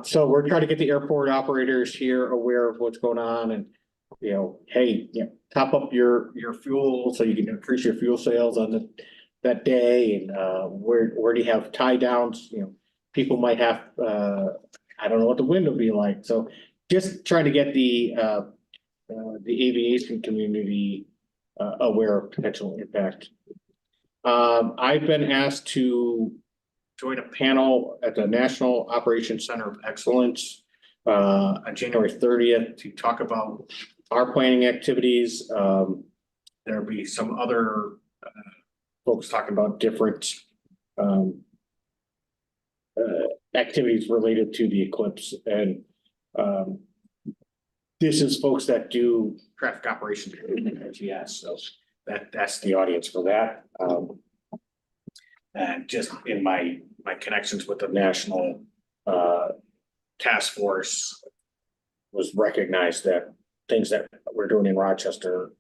So we're trying to get the airport operators here aware of what's going on and, hey, top up your fuel so you can increase your fuel sales on that day. And where do you have tie downs? People might have, I don't know what the wind will be like. So just trying to get the aviation community aware of potential impact. I've been asked to join a panel at the National Operations Center of Excellence on January 30th to talk about our planning activities. There'll be some other folks talking about different activities related to the eclipse. And this is folks that do traffic operations at GS, so that's the audience for that. And just in my connections with the National Task Force was recognized that things that we're doing in Rochester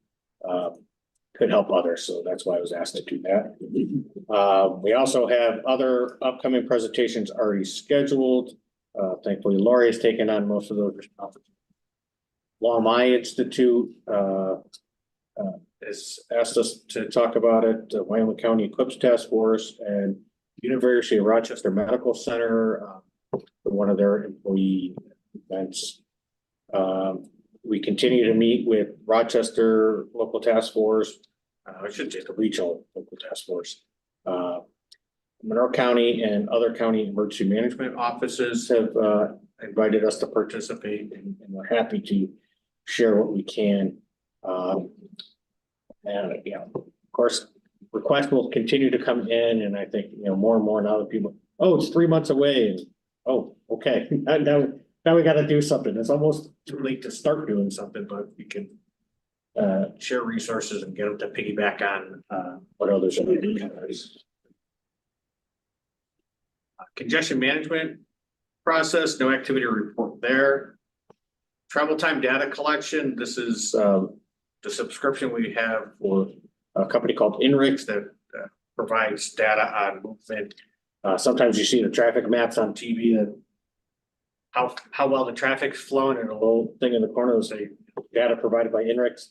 could help others, so that's why I was asked to do that. We also have other upcoming presentations already scheduled. Thankfully, Laurie has taken on most of those responsibilities. My Institute has asked us to talk about it, the Wyoming County Eclipse Task Force and University of Rochester Medical Center, one of their employee events. We continue to meet with Rochester Local Task Force, I should say the Regional Local Task Force. Monroe County and other county emergency management offices have invited us to participate, and we're happy to share what we can. And of course, requests will continue to come in, and I think more and more now that people, it's 3 months away, and okay, now we got to do something. It's almost too late to start doing something, but we can share resources and get them to piggyback on what others are doing. Congestion management process, no activity report there. Travel time data collection. This is the subscription we have for a company called INRIX that provides data on movement. Sometimes you see the traffic maps on TV that how well the traffic's flowing, and a little thing in the corner will say data provided by INRIX.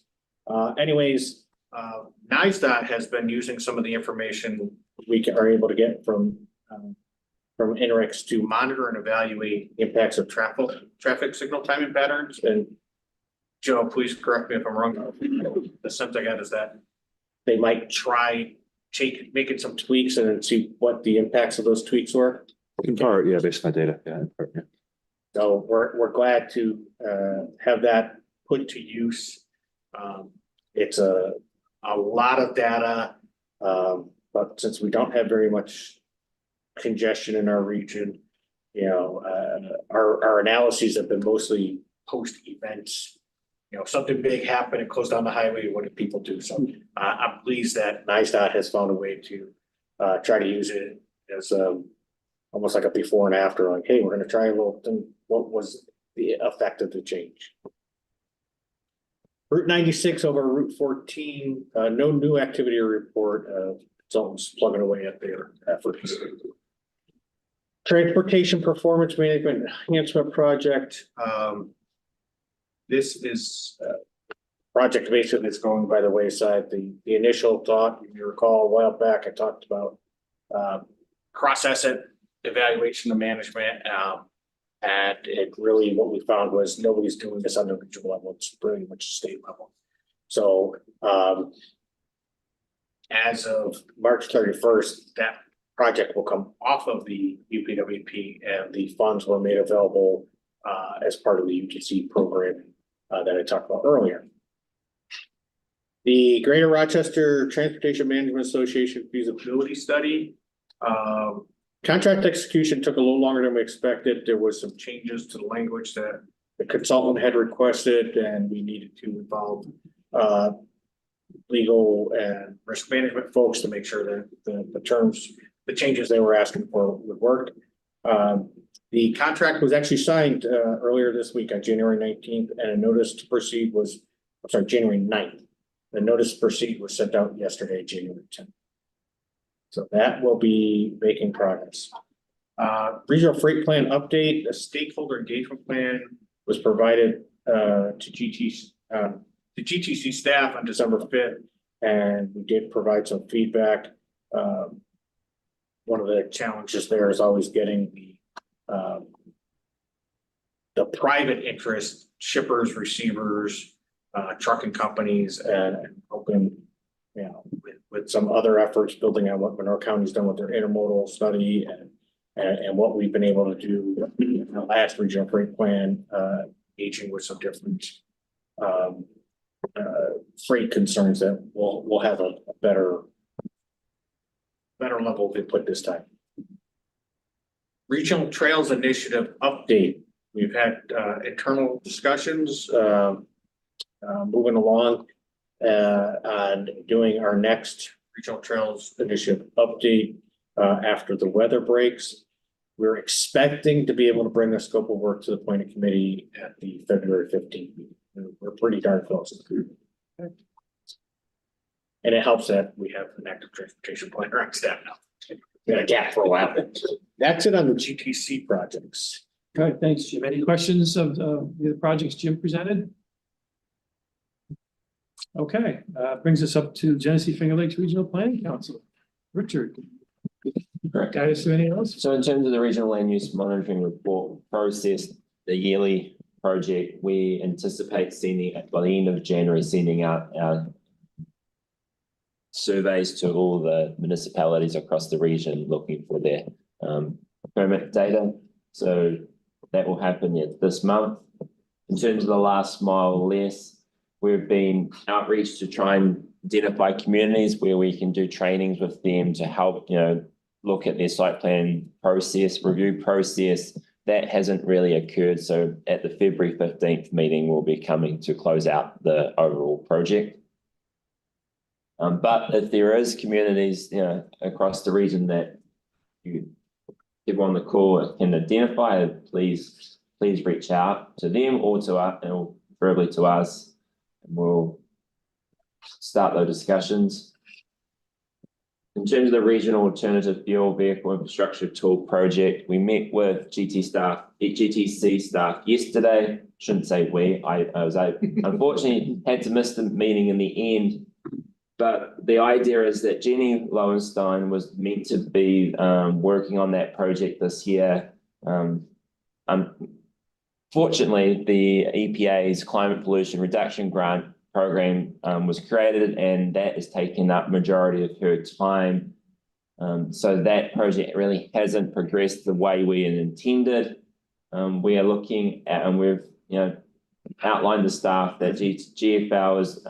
Anyways, NISDOT has been using some of the information we are able to get from INRIX to monitor and evaluate impacts of traffic signal timing patterns. And Joe, please correct me if I'm wrong. The sense I got is that they might try making some tweaks and then see what the impacts of those tweaks were. In part, yeah, based on my data, yeah, in part, yeah. So we're glad to have that put to use. It's a lot of data, but since we don't have very much congestion in our region, our analyses have been mostly post events. Something big happened and closed down the highway. What did people do? So I'm pleased that NISDOT has found a way to try to use it as almost like a before and after. Like, hey, we're going to try a little thing. What was the effect of the change? Route 96 over Route 14, no new activity to report. Consultants plugging away at their efforts. Transportation Performance Management Enhancement Project. This is a project basically that's going by the wayside. The initial thought, if you recall, a while back, I talked about cross-asset evaluation of management. And it really, what we found was nobody's doing this on the regional level. It's pretty much state level. So as of March 31st, that project will come off of the UPWP and the funds were made available as part of the UTC program that I talked about earlier. The Greater Rochester Transportation Management Association feasibility study. Contract execution took a little longer than we expected. There was some changes to the language that the consultant had requested, and we needed to involve legal and risk management folks to make sure that the changes they were asking for would work. The contract was actually signed earlier this week on January 19th, and a notice to proceed was, I'm sorry, January 9th. The notice to proceed was sent out yesterday, January 10th. So that will be making progress. Regional freight plan update, a stakeholder engagement plan was provided to GTC staff on December 5th, and we did provide some feedback. One of the challenges there is always getting the private interest, shippers, receivers, trucking companies, and hoping, you know, with some other efforts building on what Monroe County's done with their intermodal study and what we've been able to do in the last regional freight plan, engaging with some different freight concerns that we'll have a better level of input this time. Regional Trails Initiative update. We've had internal discussions moving along on doing our next Regional Trails Initiative update after the weather breaks. We're expecting to be able to bring the scope of work to the planning committee at the February 15th meeting. We're pretty darn close. And it helps that we have an active transportation planner on staff now. We had a gap for a while. That's it on the GTC projects. All right, thanks, Jim. Any questions of the projects Jim presented? Okay, brings us up to Genesee Finger Lakes Regional Planning Council. Richard, guide us through anything else? So in terms of the regional land use monitoring report process, the yearly project, we anticipate sending by the end of January, sending out our surveys to all the municipalities across the region looking for their permit data. So that will happen this month. In terms of the last mile or less, we've been outreach to try and identify communities where we can do trainings with them to help, you know, look at their site plan process, review process. That hasn't really occurred. So at the February 15th meeting, we'll be coming to close out the overall project. But if there is communities, you know, across the region that you give on the call can identify, please reach out to them or to us, and preferably to us, and we'll start those discussions. In terms of the regional alternative fuel vehicle infrastructure tool project, we met with GTC staff yesterday. Shouldn't say we. I was unfortunately had to miss the meeting in the end. But the idea is that Jenny Lowenstein was meant to be working on that project this year. Fortunately, the EPA's Climate Pollution Reduction Grant program was created, and that has taken up majority of her time. So that project really hasn't progressed the way we had intended. We are looking at, and we've outlined the staff that GFL is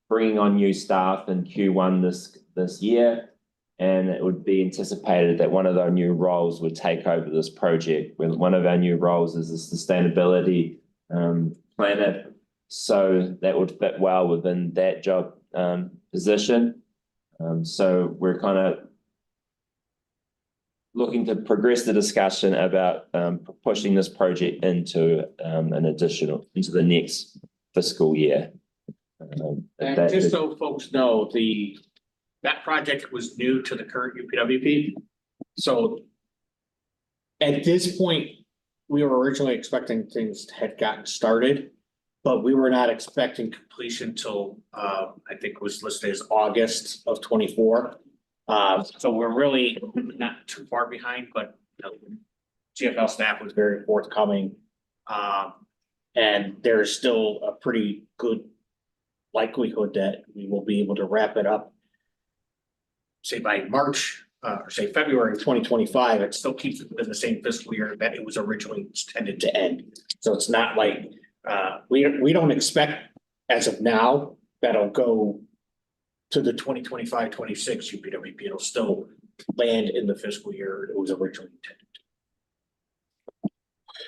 bringing on new staff in Q1 this year, and it would be anticipated that one of our new roles would take over this project. One of our new roles is a sustainability planner, so that would fit well within that job position. So we're kind of looking to progress the discussion about pushing this project into the next fiscal year. And that just is- so folks know, that project was new to the current UPWP. So at this point, we were originally expecting things had gotten started, but we were not expecting completion till, I think it was listed as August of 24. So we're really not too far behind, but GFL staff was very forthcoming. And there's still a pretty good likelihood that we will be able to wrap it up, say by March, or say February of 2025. It still keeps it within the same fiscal year that it was originally intended to end. So it's not like, we don't expect as of now that'll go to the 2025-26 UPWP. It'll still land in the fiscal year it was originally intended.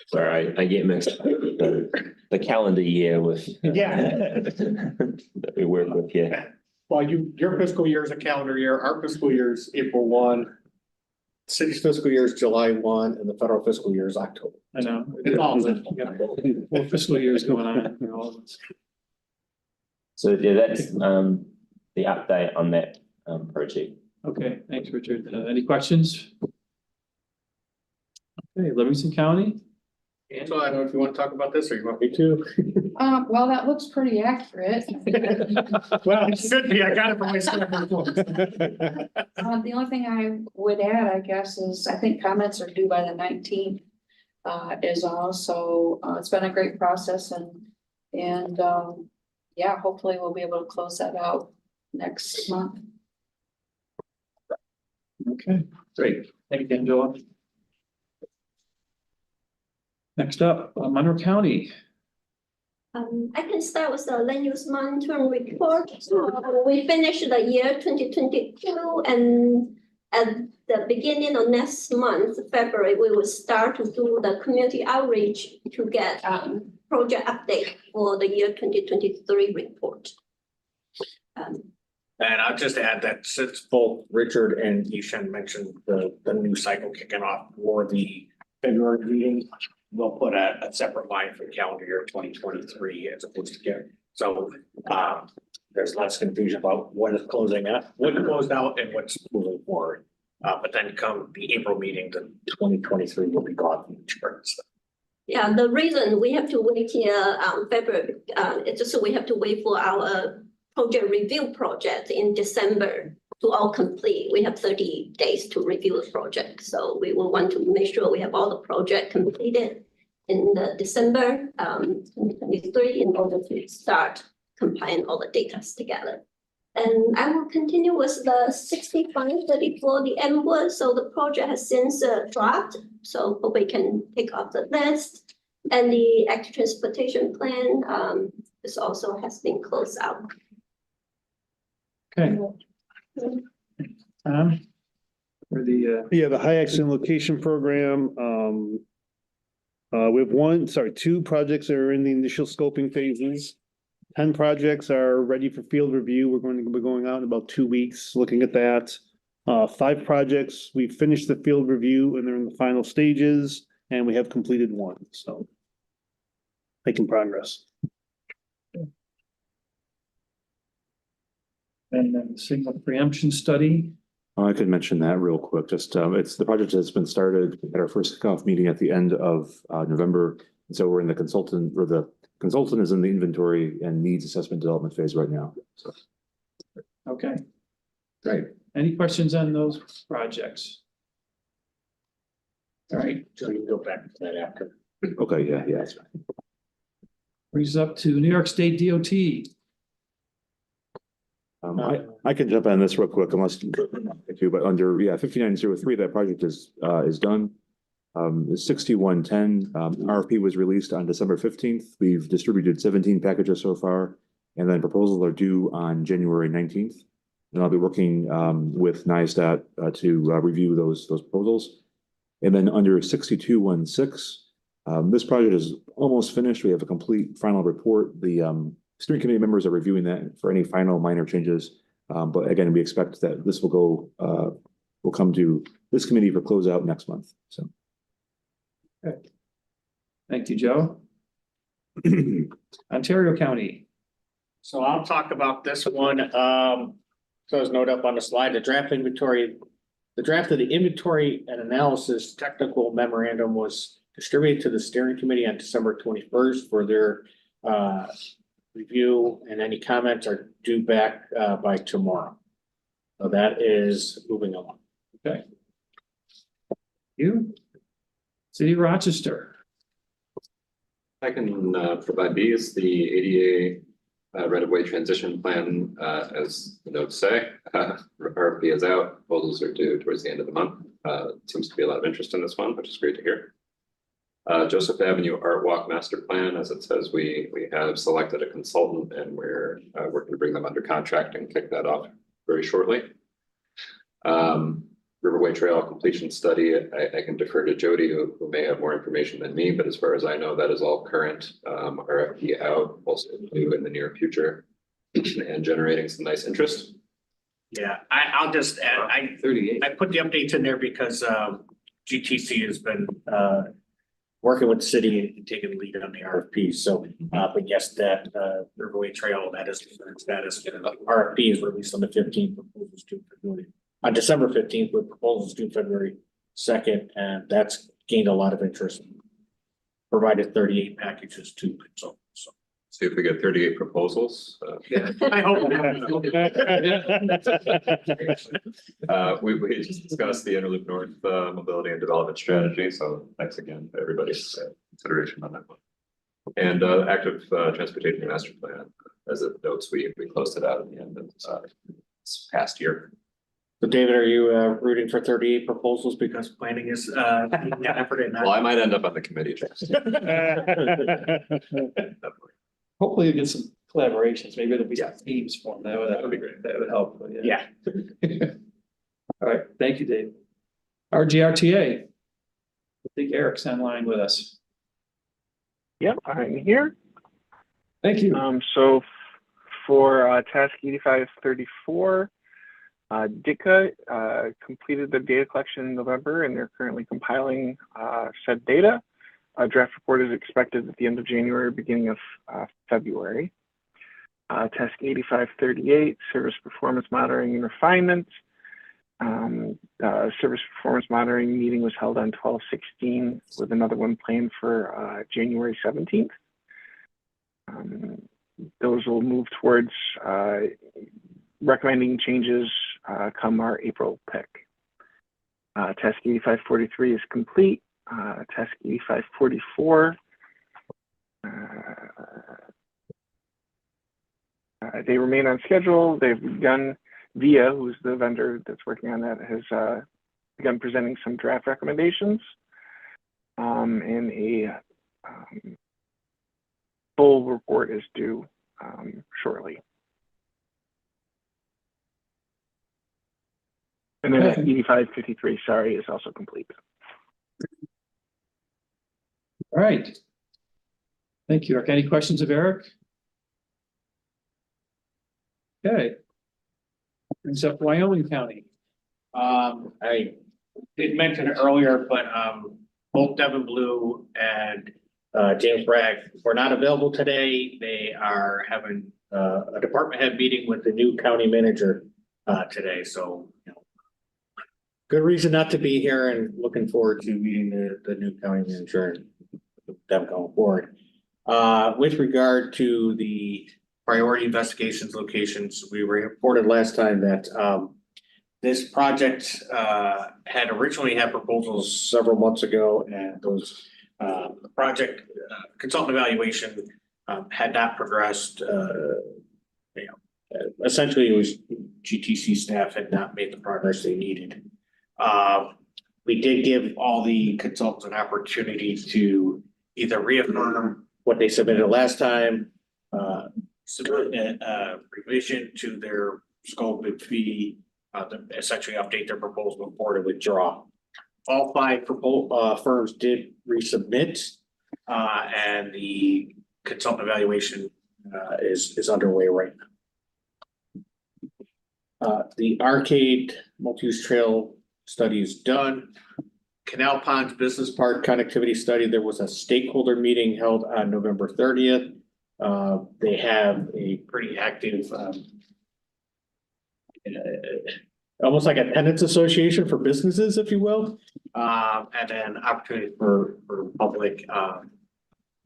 Sorry, I get mixed up with the calendar year with. Yeah. That we work with here. Well, your fiscal year is a calendar year, our fiscal year is April 1. City's fiscal year is July 1, and the federal fiscal year is October. I know. It's all good. Well, fiscal year is going on, you know, all of us. So yeah, that's the update on that project. Okay, thanks, Richard. Any questions? Okay, Livingston County? Angela, I don't know if you want to talk about this or you want me to? Well, that looks pretty accurate. Well, it should be, I got it from my staff report. The only thing I would add, I guess, is I think comments are due by the 19th. Is all, so it's been a great process and yeah, hopefully we'll be able to close that out next month. Okay, great. Thank you, Angela. Next up, Monroe County. I can start with the land use monitoring report. We finished the year 2022, and at the beginning of next month, February, we will start to do the community outreach to get project update for the year 2023 report. And I'll just add that since both Richard and Yishan mentioned the new cycle kicking off for the February meeting, we'll put a separate line for calendar year 2023 as opposed to get. So there's less confusion about what is closing out, what closed out and what's moving forward. But then come the April meeting, the 2023 will be gone from the charts. Yeah, the reason we have to wait here February, it's just so we have to wait for our project review project in December to all complete. We have 30 days to review the project. So we will want to make sure we have all the project completed in the December 2023 in order to start compiling all the data together. And I will continue with the 6534, the M-word. So the project has since dropped, so we can take off the list. And the active transportation plan this also has been closed out. Okay. For the Yeah, the high action location program, we have two projects that are in the initial scoping phases. 10 projects are ready for field review. We're going to be going out in about 2 weeks, looking at that. 5 projects, we finished the field review and they're in the final stages, and we have completed 1, so making progress. and then the signal preemption study. I could mention that real quick. Just it's the project has been started at our first kickoff meeting at the end of November. And so we're in the consultant is in the inventory and needs assessment development phase right now. So. Okay, great. Any questions on those projects? All right. So you can go back to that after. Okay, yeah, that's right. Brings us up to New York State DOT. I can jump on this real quick unless but under 5903, that project is done. The 6110 RFP was released on December 15th. We've distributed 17 packages so far, and then proposals are due on January 19th. And I'll be working with NISTAT to review those proposals. And then under 6216, this project is almost finished. We have a complete final report. The steering committee members are reviewing that for any final minor changes. But again, we expect that this will come to this committee for closeout next month. So. Okay. Thank you, Joe. Ontario County. So I'll talk about this one. So as noted up on the slide, the draft of the inventory and analysis technical memorandum was distributed to the steering committee on December 21st for their review, and any comments are due back by tomorrow. So that is moving along. Okay. You? City of Rochester. I can provide these, the ADA right-of-way transition plan, as the notes say. RFP is out, proposals are due towards the end of the month. Seems to be a lot of interest in this one, which is great to hear. Joseph Avenue Art Walk Master Plan, as it says, we have selected a consultant and we're working to bring them under contract and kick that off very shortly. Riverway Trail completion study, I can defer to Jody, who may have more information than me, but as far as I know, that is all current. RFP out, also due in the near future, and generating some nice interest. Yeah, I'll just add, I put the updates in there because GTC has been working with the city and taking the lead on the RFP. So, but yes, that Riverway Trail, that is the status. RFP is released on the 15th. Proposals due February on December 15th, with proposals due February 2nd, and that's gained a lot of interest. Provided 38 packages to consultants. So. See if we get 38 proposals. I hope. We just discussed the Interloop North mobility and development strategy. So thanks again to everybody's consideration on that one. And active transportation master plan, as it notes, we closed it out at the end of this past year. So David, are you rooting for 38 proposals because planning is effort in that? Well, I might end up on the committee. Hopefully you get some collaborations. Maybe there'll be some teams formed. That would be great. That would help. But Yeah. All right. Thank you, Dave. RGRTA. I think Eric's online with us. Yep, I'm here. Thank you. So for task 8534, DICA completed the data collection in November, and they're currently compiling said data. A draft report is expected at the end of January, beginning of February. Task 8538, service performance monitoring and refinement. Service performance monitoring meeting was held on 12/16 with another one planned for January 17th. Those will move towards recommending changes come our April pick. Task 8543 is complete. Task 8544. They remain on schedule. They've begun, VIA, who's the vendor that's working on that, has begun presenting some draft recommendations. And a full report is due shortly. And then 8553, sorry, is also complete. All right. Thank you, Eric. Any questions of Eric? Okay. Brings up Wyoming County. I did mention it earlier, but both Devin Blue and James Bragg were not available today. They are having a department head meeting with the new county manager today. So, you know, good reason not to be here, and looking forward to meeting the new county manager and them going forward. With regard to the priority investigations locations, we reported last time that this project had originally had proposals several months ago, and those project consultant evaluation had not progressed. Essentially, it was GTC staff had not made the progress they needed. We did give all the consultants an opportunity to either reaffirm what they submitted last time, submit a revision to their scope and fee, essentially update their proposal report and withdraw. All five firms did resubmit, and the consultant evaluation is underway right now. The Arcade multi-use trail study is done. Canal Ponds Business Park connectivity study, there was a stakeholder meeting held on November 30th. They have a pretty active, almost like a tenants association for businesses, if you will. And then opportunity for public.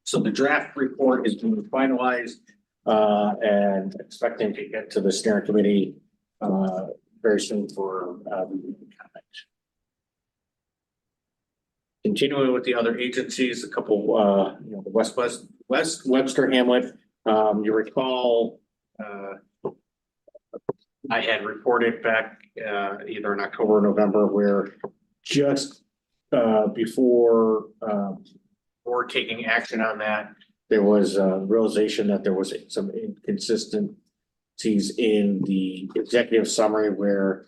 So the draft report is being finalized, and expecting to get to the steering committee, very soon for, comment. Continuing with the other agencies, a couple, the West Webster Hamlet, you recall, I had reported back, either in October or November, where just, before, we're taking action on that, there was a realization that there was some inconsistencies in the executive summary where,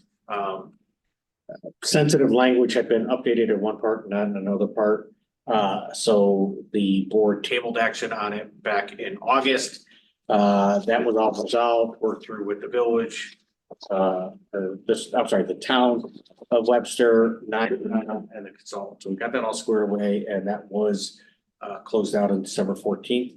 sensitive language had been updated in one part, not in another part. So the board tabled action on it back in August. That was all resolved, worked through with the village. The town of Webster, and the consultant. So we got that all squared away, and that was closed out on December 14th.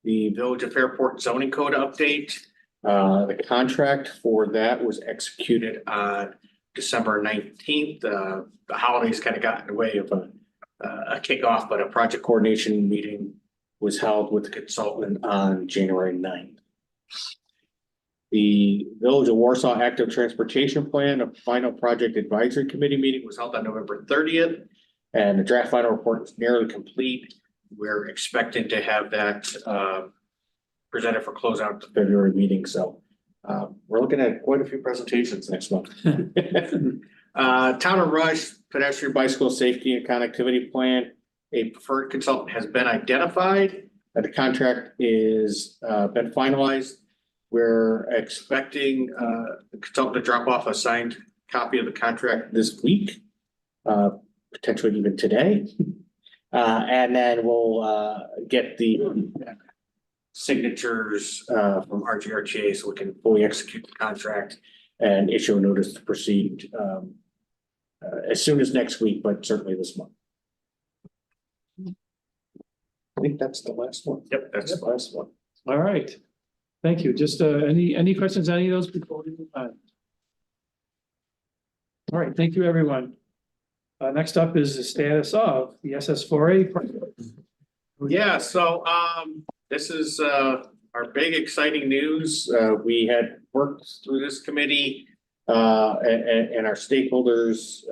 The Village of Fairport zoning code update. The contract for that was executed on December 19th. The holidays kind of got in the way of a kickoff, but a project coordination meeting was held with the consultant on January 9th. The Village of Warsaw Active Transportation Plan, a final project advisory committee meeting was held on November 30th, and the draft final report is nearly complete. We're expecting to have that presented for closeout at the February meeting. So we're looking at quite a few presentations next month. Town of Rush pedestrian bicycle safety and connectivity plan. A preferred consultant has been identified. The contract is been finalized. We're expecting the consultant to drop off a signed copy of the contract this week, potentially even today. And then we'll get the signatures from RGRTA so we can fully execute the contract and issue a notice to proceed as soon as next week, but certainly this month. I think that's the last one. Yep, that's the last one. All right. Thank you. Just any questions on any of those before we move on? All right, thank you, everyone. Next up is the status of the SS4A project. Yeah, so this is our big exciting news. We had worked through this committee and our stakeholders,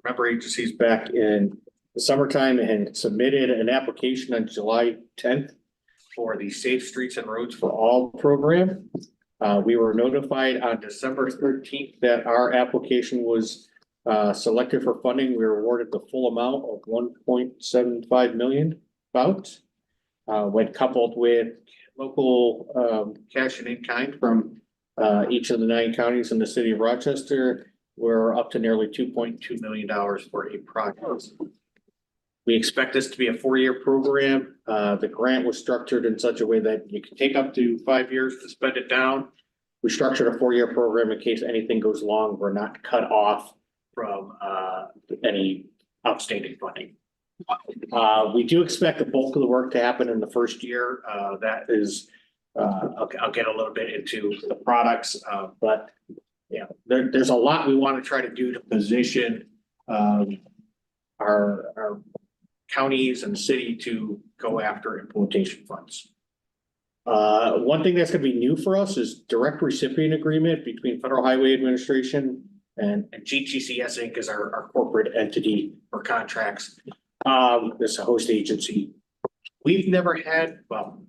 member agencies back in the summertime and submitted an application on July 10th for the Safe Streets and Roads for All program. We were notified on December 13th that our application was selected for funding. We were awarded the full amount of 1.75 million about, when coupled with local cash and in kind from each of the 9 counties in the city of Rochester. We're up to nearly $2.2 million for a project. We expect this to be a 4-year program. The grant was structured in such a way that you can take up to 5 years to spend it down. We structured a 4-year program in case anything goes wrong. We're not cut off from any outstanding funding. We do expect the bulk of the work to happen in the first year. That is, I'll get a little bit into the products, but yeah, there's a lot we want to try to do to position our counties and city to go after implementation funds. One thing that's going to be new for us is direct recipient agreement between Federal Highway Administration and GTCS Inc. is our corporate entity for contracts. This is a host agency. We've never had, well,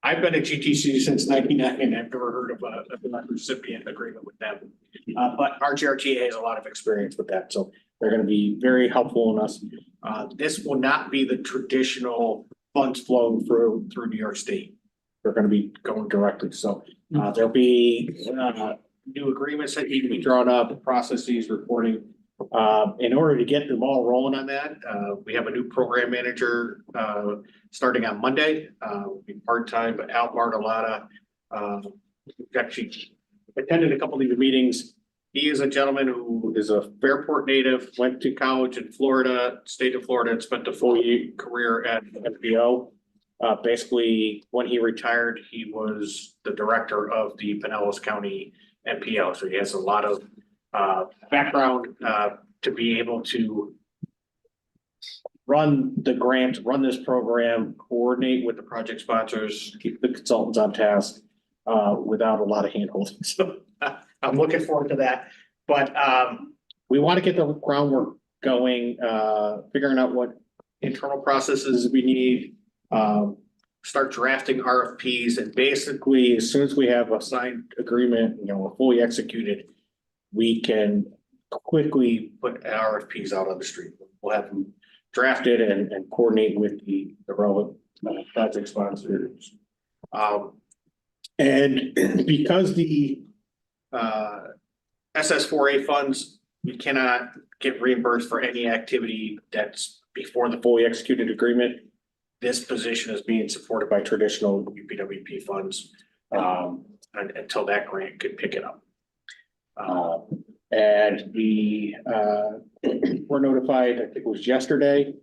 I've been at GTC since 1999 and I've never heard of a direct recipient agreement with them. But RGRTA has a lot of experience with that. So they're going to be very helpful in us. This will not be the traditional funds flowing through New York State. They're going to be going directly. So there'll be new agreements that need to be drawn up, processes, reporting. In order to get the ball rolling on that, we have a new program manager starting on Monday. Will be part-time, but Al Bartolotta actually attended a couple of these meetings. He is a gentleman who is a Fairport native, went to college in Florida, state of Florida, and spent a full career at FBO. Basically, when he retired, he was the director of the Pinellas County NPO. So he has a lot of background to be able to run the grant, run this program, coordinate with the project sponsors, keep the consultants on task without a lot of handholding. So I'm looking forward to that. But we want to get the groundwork going, figuring out what internal processes we need, start drafting RFPs, and basically, as soon as we have a signed agreement, we're fully executed, we can quickly put RFPs out on the street. We'll have them drafted and coordinate with the relevant project sponsors. And because the SS4A funds, we cannot get reimbursed for any activity that's before the fully executed agreement. This position is being supported by traditional UPWP funds until that grant could pick it up. And we were notified, I think it was yesterday,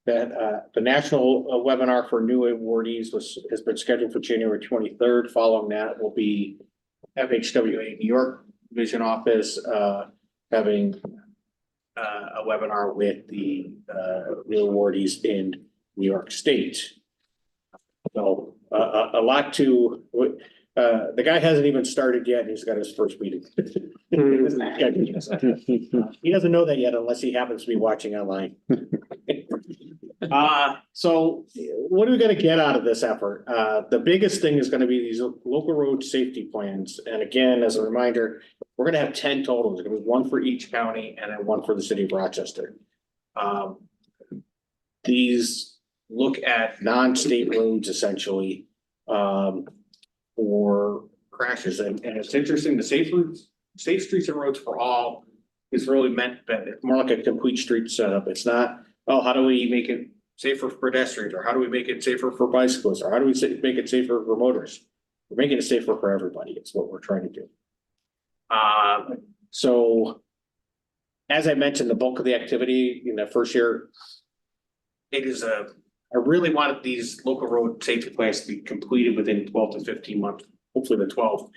that the national webinar for new awardees has been scheduled for January 23rd. Following that will be FHWA New York Division Office having a webinar with the new awardees in New York State. So a lot to, the guy hasn't even started yet. He's got his first meeting. He doesn't know that yet unless he happens to be watching online. So what are we going to get out of this effort? The biggest thing is going to be these local road safety plans. And again, as a reminder, we're going to have 10 total. There's going to be one for each county and then one for the city of Rochester. These look at non-state roads essentially for crashes. And it's interesting, the safe streets and roads for all is really meant, but it's more like a complete street setup. It's not, oh, how do we make it safer for pedestrians, or how do we make it safer for bicyclists, or how do we make it safer for motorists? We're making it safer for everybody. It's what we're trying to do. So as I mentioned, the bulk of the activity in the first year, it is I really wanted these local road safety plans to be completed within 12 to 15 months, hopefully the 12,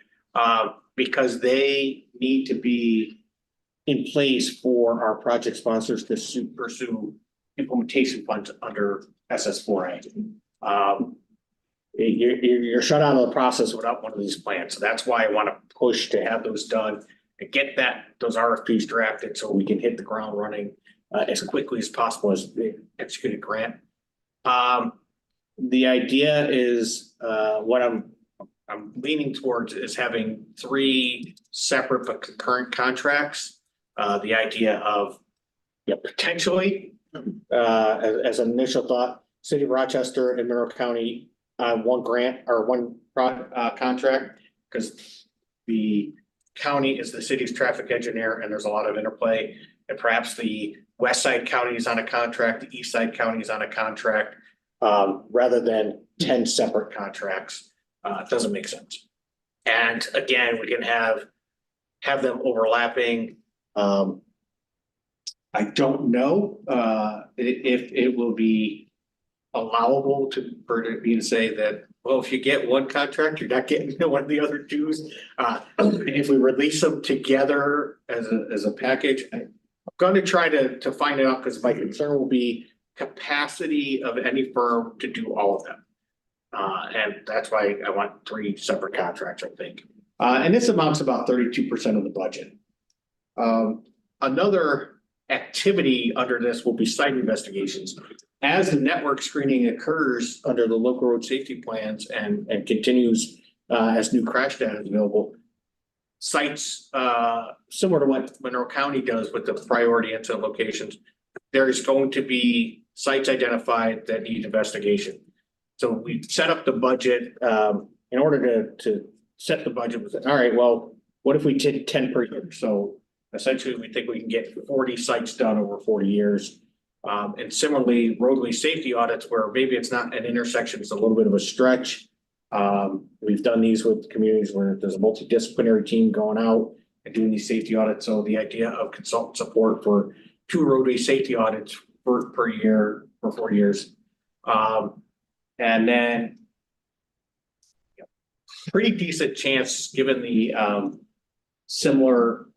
because they need to be in place for our project sponsors to pursue implementation funds under SS4A. You're shut out of the process without one of these plans. So that's why I want to push to have those done and get those RFPs drafted so we can hit the ground running as quickly as possible as the executed grant. The idea is what I'm leaning towards is having 3 separate but concurrent contracts. The idea of potentially as an initial thought, City of Rochester and Monroe County one grant or one contract, because the county is the city's traffic engineer and there's a lot of interplay, and perhaps the west side county is on a contract, the east side county is on a contract, rather than 10 separate contracts. It doesn't make sense. And again, we can have them overlapping. I don't know if it will be allowable for me to say that, well, if you get one contract, you're not getting one of the other 2s. If we release them together as a package, I'm going to try to find it out, because my concern will be capacity of any firm to do all of them. And that's why I want 3 separate contracts, I think. And this amounts to about 32% of the budget. Another activity under this will be site investigations. As the network screening occurs under the local road safety plans and continues as new crash data is available, sites similar to what Monroe County does with the priority incident locations, there is going to be sites identified that need investigation. So we set up the budget in order to set the budget with it. All right, well, what if we did 10 per year? So essentially, we think we can get 40 sites done over 40 years. And similarly, roadway safety audits, where maybe it's not an intersection, it's a little bit of a stretch. We've done these with communities where there's a multidisciplinary team going out and doing these safety audits. So the idea of consultant support for 2 roadway safety audits per year for 4 years. And then pretty decent chance, given the similar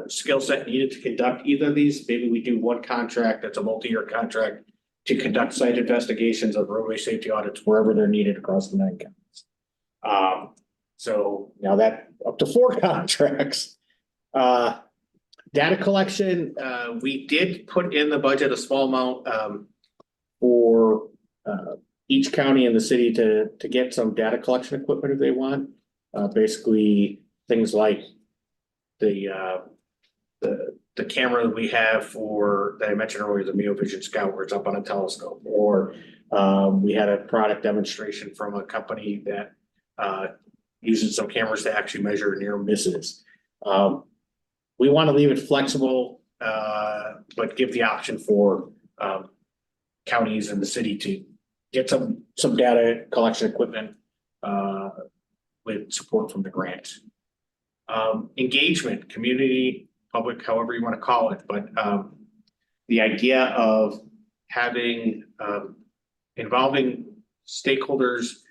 skill set needed to conduct either of these. Maybe we do one contract that's a multi-year contract to conduct site investigations of roadway safety audits wherever they're needed across the 9 counties. So now that up to 4 contracts. Data collection, we did put in the budget a small amount for each county in the city to get some data collection equipment if they want. Basically, things like the camera that we have for, that I mentioned earlier, the MioVision Scout, where it's up on a telescope, or we had a product demonstration from a company that uses some cameras to actually measure near misses. We want to leave it flexible, but give the option for counties and the city to get some data collection equipment with support from the grant. Engagement, community, public, however you want to call it, but the idea of having involving stakeholders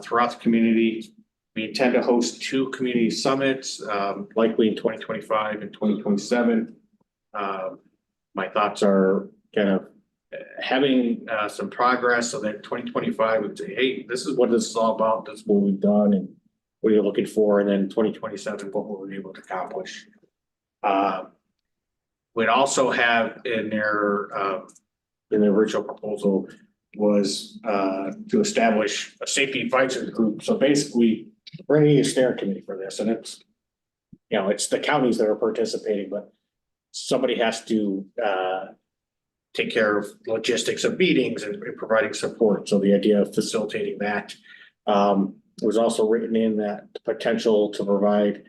throughout the community. We intend to host 2 community summits, likely in 2025 and 2027. My thoughts are kind of having some progress so that 2025 would say, hey, this is what this is all about. This is what we've done and what are you looking for? And then 2027, what were we able to accomplish? We'd also have in the original proposal was to establish a safety advisory group. So basically, we're going to need a steering committee for this, and it's the counties that are participating, but somebody has to take care of logistics of meetings and providing support. So the idea of facilitating that was also written in, that potential to provide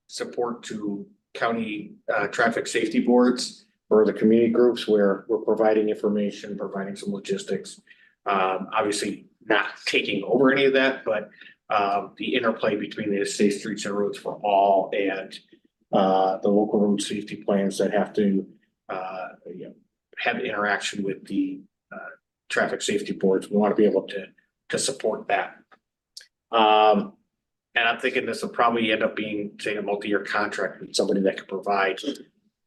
support to county traffic safety boards or the community groups where we're providing information, providing some logistics. Obviously not taking over any of that, but the interplay between the Safe Streets and Roads for All and the local road safety plans that have to have interaction with the traffic safety boards. We want to be able to support that. And I'm thinking this will probably end up being, say, a multi-year contract with somebody that can provide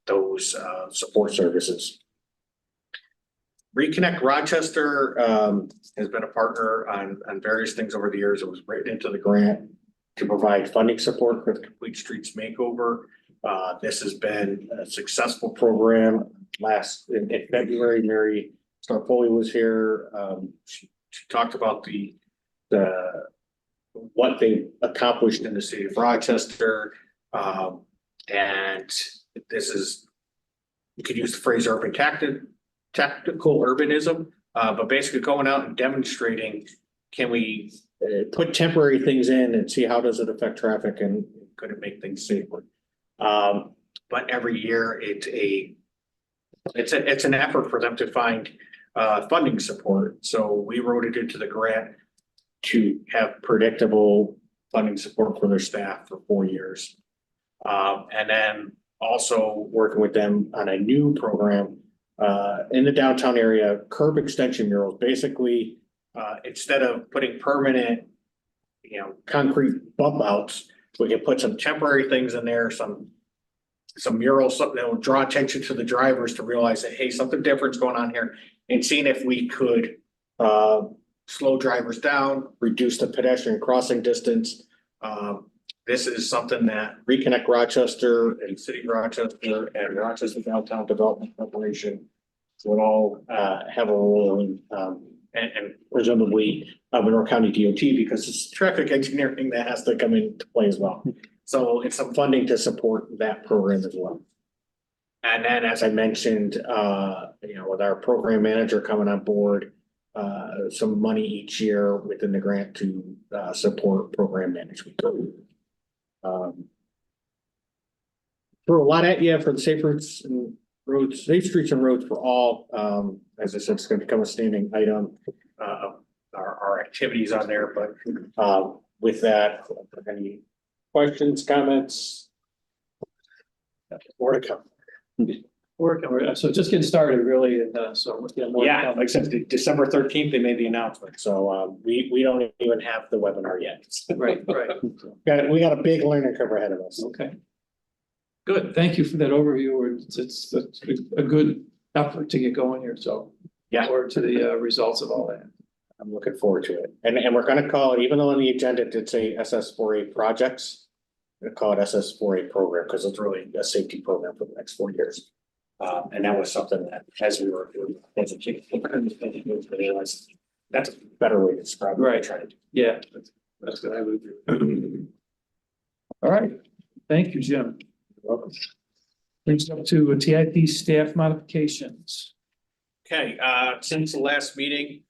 those support services. Reconnect Rochester has been a partner on various things over the years. It was written into the grant to provide funding support for the Complete Streets Makeover. This has been a successful program. In February, Mary Starpoli was here. She talked about what they accomplished in the city of Rochester. And this is, you could use the phrase urban tactical urbanism, but basically going out and demonstrating, can we put temporary things in and see how does it affect traffic and could it make things safer? But every year it's an effort for them to find funding support. So we wrote it into the grant to have predictable funding support for their staff for 4 years. And then also working with them on a new program in the downtown area, curb extension murals. Basically, instead of putting permanent, concrete bump outs, we can put some temporary things in there, some murals, something that will draw attention to the drivers to realize that, hey, something different's going on here, and seeing if we could slow drivers down, reduce the pedestrian crossing distance. This is something that Reconnect Rochester and City of Rochester and Rochester Downtown Development Corporation would all have a role in, and presumably Monroe County DOT, because it's traffic engineering that has to come into play as well. So it's some funding to support that program as well. And then, as I mentioned, with our program manager coming on board, some money each year within the grant to support program management. Throw a lot at you for the Safe Streets and Roads for All. As I said, it's going to become a standing item. Our activities on there, but with that, any questions, comments? More to come. So just getting started really, and so. More Yeah, like I said, December 13th, they made the announcement, so we don't even have the webinar yet. Right. We got a big learning curve ahead of us. Okay. Good, thank you for that overview. It's a good effort to get going here, so. Yeah. Forward to the results of all that. I'm looking forward to it. And we're gonna call it, even though on the agenda it did say SS4A projects, we're gonna call it SS4A program, because it's really a safety program for the next 4 years. And that was something that, as we were doing, as a kid, we realized that's a better way to describe what we're trying to do. Yeah, that's what I would agree. All right, thank you, Jim. You're welcome. Brings us up to TIP staff modifications. Okay, since the last meeting,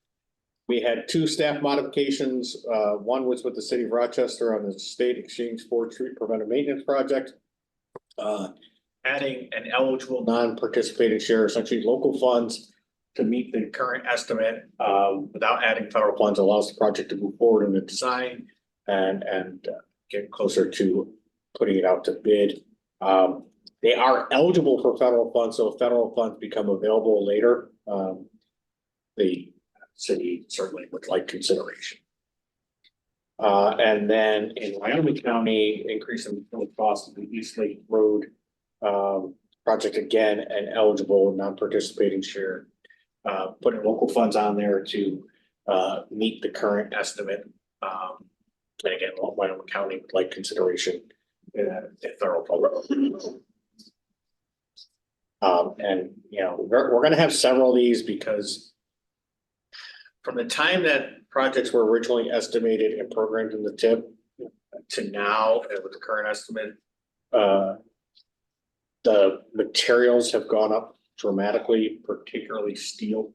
we had 2 staff modifications. One was with the city of Rochester on the State Exchange 4th Street Preventive Maintenance Project. Adding an eligible non-participating share, essentially local funds, to meet the current estimate without adding federal funds, allows the project to move forward in the design and get closer to putting it out to bid. They are eligible for federal funds, so if federal funds become available later, the city certainly would like consideration. And then in Wyoming County, increase in the cost of the East Lake Road project, again, an eligible non-participating share. Putting local funds on there to meet the current estimate. And again, Wyoming County would like consideration if federal funds. And you know, we're gonna have several of these because from the time that projects were originally estimated and programmed in the TIP to now, with the current estimate, the materials have gone up dramatically, particularly steel.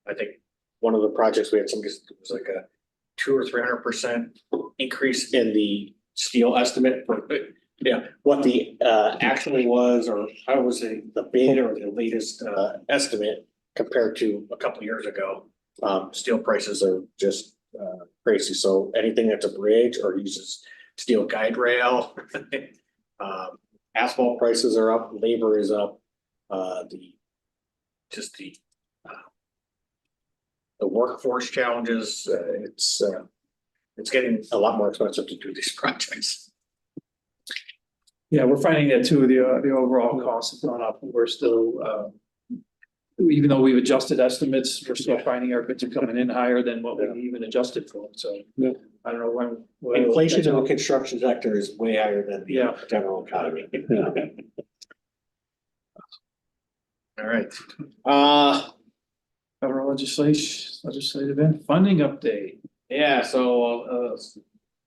I think one of the projects we had, it was like a 200 or 300% increase in the steel estimate for, yeah, what the actually was, or how was the bid or the latest estimate compared to a couple of years ago. Steel prices are just crazy. So anything that's a bridge or uses steel guide rail, asphalt prices are up, labor is up, the workforce challenges, it's getting a lot more expensive to do these projects. Yeah, we're finding that too, the overall costs have gone up. We're still, even though we've adjusted estimates, we're still finding our bids are coming in higher than what we even adjusted for. So yeah. I don't know when. Inflation in the construction sector is way higher than the general economy. All right. Federal legislative and funding update. Yeah, so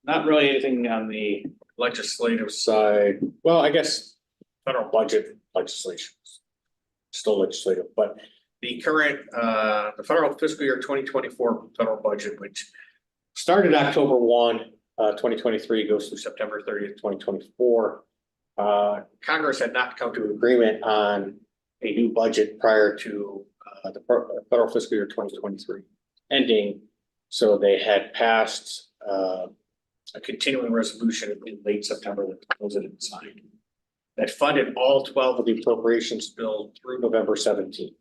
not really anything on the legislative side. Well, I guess federal budget legislation is still legislative, but the current the federal fiscal year 2024 federal budget, which started October 1, 2023, goes through September 30th, 2024. Congress had not come to an agreement on a new budget prior to the federal fiscal year 2023 ending. So they had passed a continuing resolution in late September that the president signed that funded all 12 of the appropriations bill through November 17th.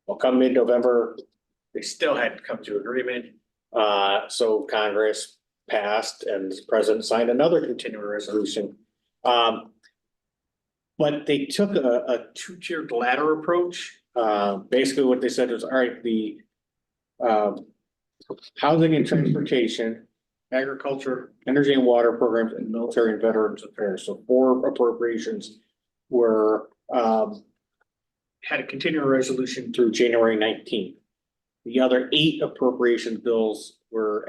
Well, come mid-November, they still hadn't come to agreement. So Congress passed and the president signed another continuing resolution. But they took a two-tiered ladder approach. Basically what they said was, all right, the housing and transportation, agriculture, energy and water programs, and military and veterans affairs. So 4 appropriations were had a continuing resolution through January 19th. The other 8 appropriation bills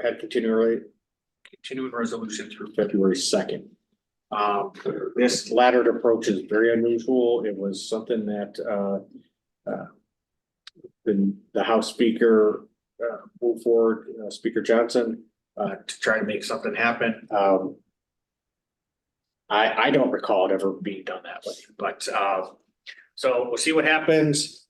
had continuing resolution through February 2nd. This laddered approach is very unusual. It was something that the House Speaker moved forward, Speaker Johnson, to try to make something happen. I don't recall it ever being done that way, but so we'll see what happens.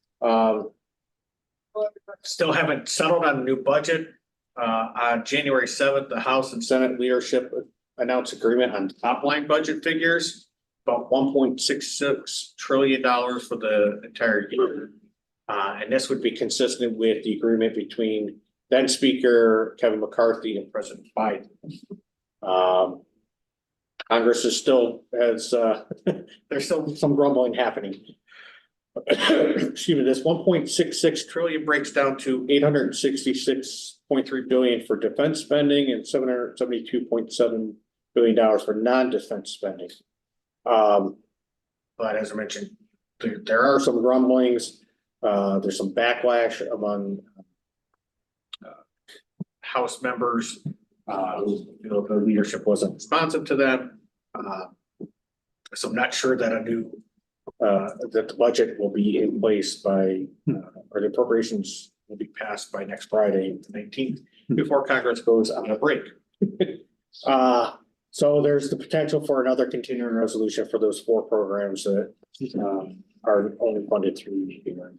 Still haven't settled on a new budget. On January 7th, the House and Senate leadership announced agreement on top line budget figures. about $1.66 trillion for the entire year. And this would be consistent with the agreement between then Speaker Kevin McCarthy and President Biden. Congress is still has there's still some grumbling happening. Excuse me, this 1.66 trillion breaks down to 866.3 billion for defense spending and $772.7 billion for non-defense spending. But as I mentioned, there are some grumblings. There's some backlash among House members. The leadership wasn't responsive to them. So I'm not sure that that the budget will be in place by, or the appropriations will be passed by next Friday, the 19th, before Congress goes on a break. So there's the potential for another continuing resolution for those 4 programs that are only funded through the hearing.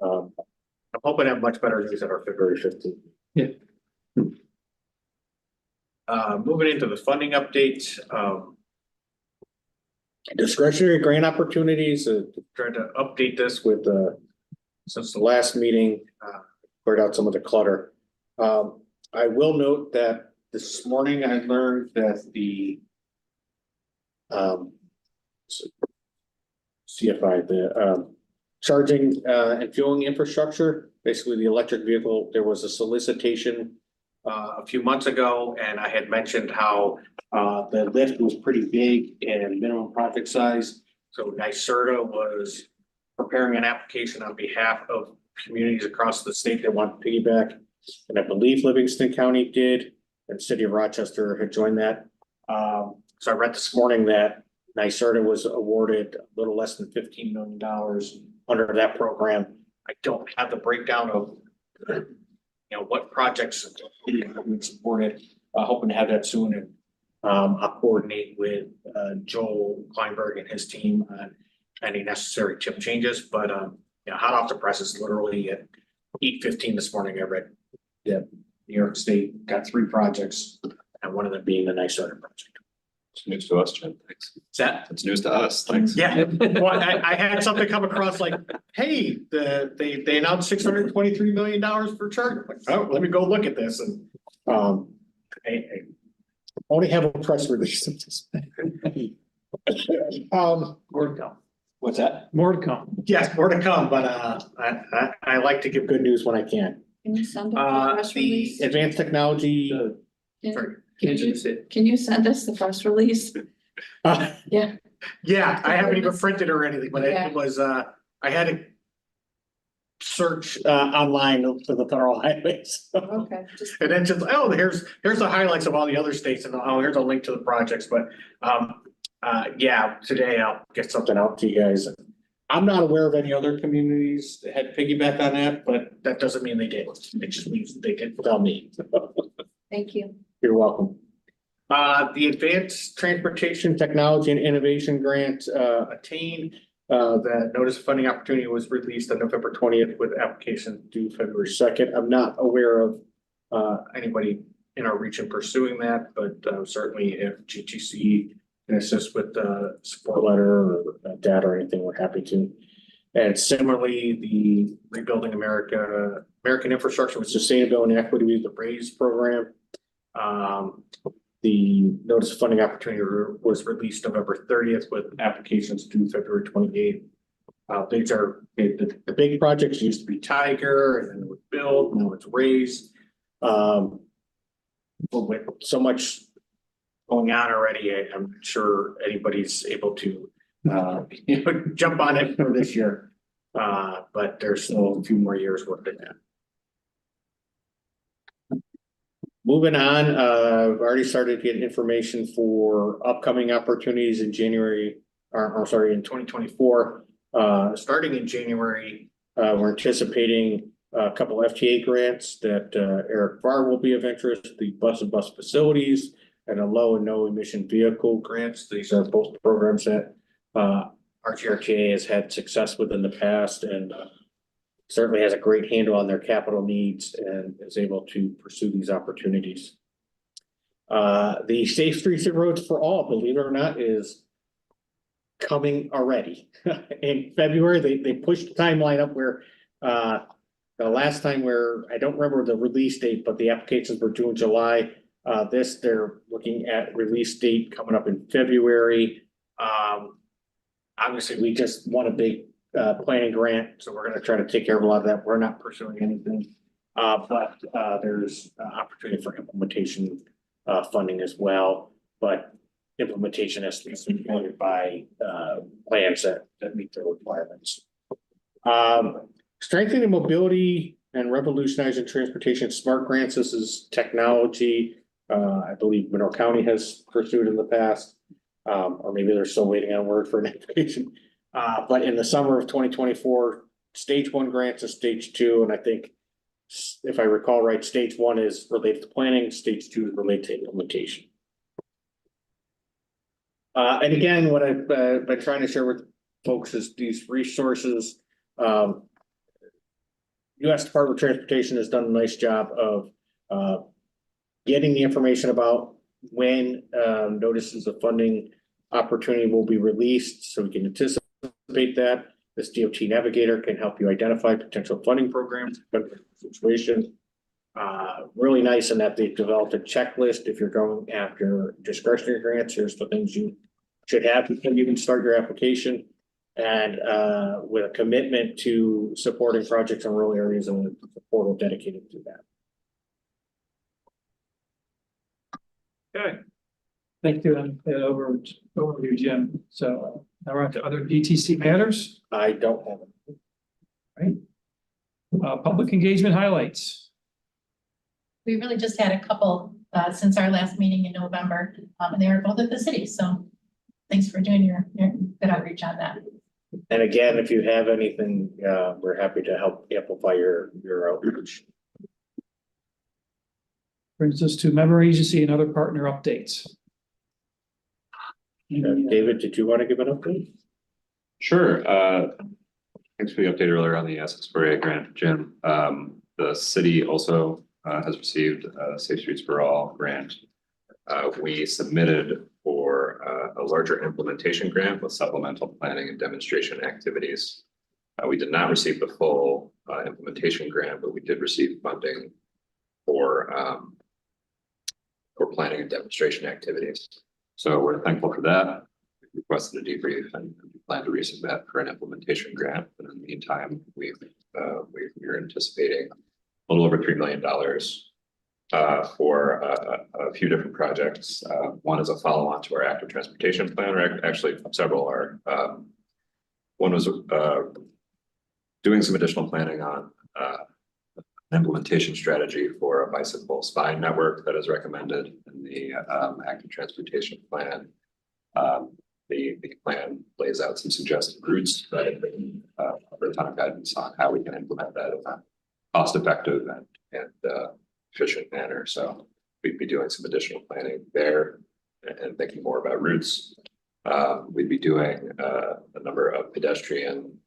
I'm hoping to have much better news at our February 15th. Yeah. Moving into the funding update, discretionary grant opportunities, trying to update this with, since the last meeting, cleared out some of the clutter. I will note that this morning I learned that the CFI, the charging and fueling infrastructure, basically the electric vehicle, there was a solicitation a few months ago, and I had mentioned how the list was pretty big and minimum project size. So NYSERDA was preparing an application on behalf of communities across the state that want to piggyback. And I believe Livingston County did, and the city of Rochester had joined that. So I read this morning that NYSERDA was awarded a little less than $15 million under that program. I don't have the breakdown of what projects we supported. Hoping to have that soon, and I'll coordinate with Joel Kleinberg and his team on any necessary tip changes. But hot off the presses, literally at 8:15 this morning, I read that New York State got 3 projects, and one of them being the NYSERDA project. It's news to us, Jim. Thanks. It's news to us. Thanks. Yeah, well, I had something come across like, hey, they announced $623 million for charge. Like, oh, let me go look at this, and I only have a press release of this. More to come. What's that? More to come. Yes, more to come, but I like to give good news when I can. Can you send us the press The release? advanced technology. Sorry. Can you send us the press release? Yeah. Yeah, I haven't even printed or anything, but Yeah. it was, I had to search online for the federal highways. Okay. And then just, oh, here's the highlights of all the other states, and oh, here's a link to the projects, but yeah, today I'll get something out to you guys. I'm not aware of any other communities that had piggyback on that, but that doesn't mean they did. It just means they did without me. Thank you. You're welcome. The Advanced Transportation Technology and Innovation Grant, attain, the notice of funding opportunity was released on November 20th with application due February 2nd. I'm not aware of anybody in our region pursuing that, but certainly if GTC can assist with the support letter or data or anything, we're happy to. And similarly, the Rebuilding American Infrastructure with Sustainability and Equity, the RAISE program. The notice of funding opportunity was released November 30th with applications due February 28th. These are the big projects. Used to be Tiger, and then it was Build, now it's RAISE. But with so much going on already, I'm sure anybody's able to jump on it for this year. But there's still a few more years worth of that. Moving on, I've already started getting information for upcoming opportunities in January, or sorry, in 2024. Starting in January, we're anticipating a couple FTA grants that Eric Farr will be of interest, the bus and bus facilities, and a low and no emission vehicle grants. These are both programs that RGRTA has had success with in the past, and certainly has a great handle on their capital needs and is able to pursue these opportunities. The Safe Streets and Roads for All, believe it or not, is coming already. In February, they pushed the timeline up where, the last time where, I don't remember the release date, but the applications were June, July. They're looking at release date coming up in February. Obviously, we just won a big, planning grant, so we're gonna try to take care of a lot of that. We're not pursuing anything. But there's opportunity for implementation, funding as well, but implementation has to be supported by, plans that meet the requirements. Strengthening mobility and revolutionizing transportation, smart grants, this is technology. I believe Monroe County has pursued in the past. Or maybe they're still waiting on word for an application. But in the summer of 2024, stage 1 grants is stage 2, and I think if I recall right, stage 1 is related to planning, stage 2 is related to implementation. And again, what I've been trying to share with folks is these resources. U.S. Department of Transportation has done a nice job of getting the information about when notices of funding opportunity will be released, so we can anticipate that. This DOT Navigator can help you identify potential funding programs, situation. Really nice in that they've developed a checklist. If you're going after discretionary grants, here's the things you should have before you can start your application. And with a commitment to supporting projects in rural areas and a portal dedicated to that. Okay. Thank you, and overview, Jim. So now we're on to other GTC matters. I don't have it. Right. Public engagement highlights. We really just had a couple since our last meeting in November, and they were both at the city. So thanks for doing your good outreach on that. And again, if you have anything, we're happy to help amplify your outreach. Brings us to member agency and other partner updates. David, did you want to give an update? Sure. Thanks for the update earlier on the S648 grant, Jim. The city also has received a Safe Streets for All grant. We submitted for a larger implementation grant with supplemental planning and demonstration activities. We did not receive the full implementation grant, but we did receive funding for planning and demonstration activities. So we're thankful for that. We requested a debrief and we plan to resubmit for an implementation grant. But in the meantime, we're anticipating a little over $3 million for a few different projects. One is a follow-on to our active transportation plan, or actually several are. One was doing some additional planning on an implementation strategy for a bicycle spine network that is recommended in the active transportation plan. The plan lays out some suggested routes, but a ton of guidance on how we can implement that in a cost-effective and efficient manner. So we'd be doing some additional planning there and thinking more about routes. We'd be doing a number of pedestrian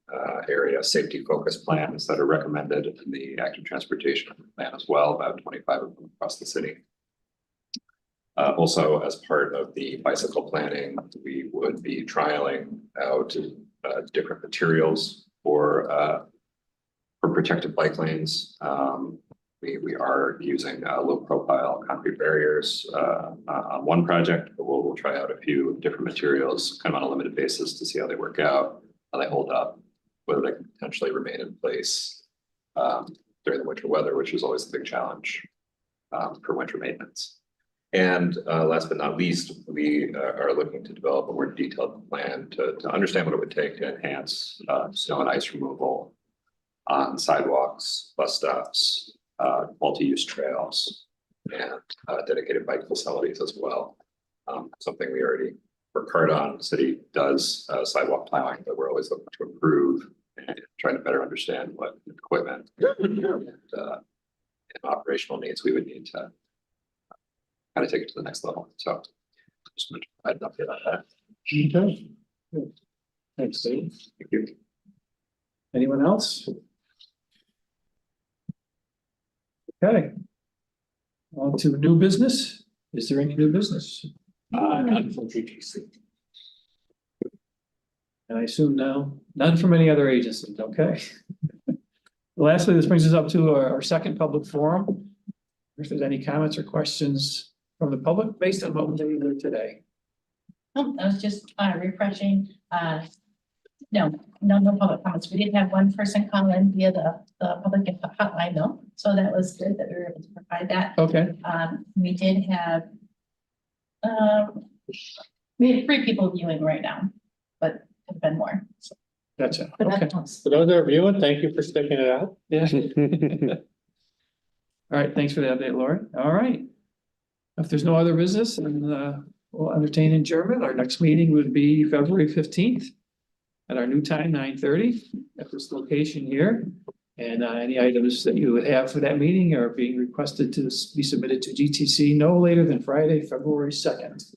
area safety focus plans that are recommended in the active transportation plan as well, about 25 of them across the city. Also, as part of the bicycle planning, we would be trialing out different materials for protected bike lanes. We are using low profile concrete barriers on one project, but we'll try out a few different materials kind of on a limited basis to see how they work out, how they hold up, whether they can potentially remain in place during the winter weather, which is always a big challenge for winter maintenance. And last but not least, we are looking to develop a more detailed plan to understand what it would take to enhance snow and ice removal on sidewalks, bus stops, multi-use trails, and dedicated bike facilities as well. Something we already work hard on. The city does sidewalk plowing, but we're always looking to improve and trying to better understand what equipment and operational needs we would need to kind of take it to the next level. So just want to provide an update on that. Okay. Good. Thanks, Dave. Thank you. Anyone else? Okay. On to new business. Is there any new business? Not from GTC. And I assume no, none from any other agencies, okay? Lastly, this brings us up to our second public forum. If there's any comments or questions from the public based on what we did today. Oh, that was just refreshing. No public comments. We did have one person call in via the public hotline though. So that was good that we were able to provide that. Okay, We did have we have 3 people viewing right now, but there've been more. gotcha. But Okay, that's For those that are viewing, thank you for sticking it out. yeah. All right, thanks for the update, Lori. All right. If there's no other business, then we'll entertain adjournment. Our next meeting would be February 15th at our new time, 9:30 at this location here. And any items that you would have for that meeting are being requested to be submitted to GTC no later than Friday, February 2nd.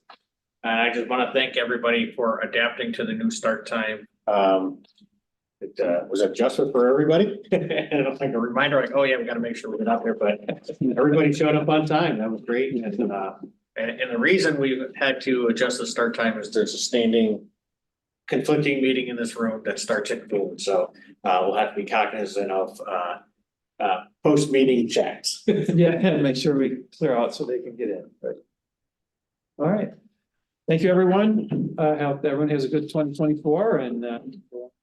And I just want to thank everybody for adapting to the new start time. It was adjusted for everybody. And it's like a reminder, like, oh yeah, we got to make sure we get out there, but everybody showed up on time. That was great. And the reason we've had to adjust the start time is there's a standing conflicting meeting in this room that starts at noon. So we'll have to be cognizant of post-meeting checks. Yeah, make sure we clear out so they can get in. But all right. Thank you, everyone. I hope everyone has a good 2024 and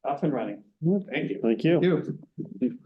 off and running. Thank you. Thank you. Thank you.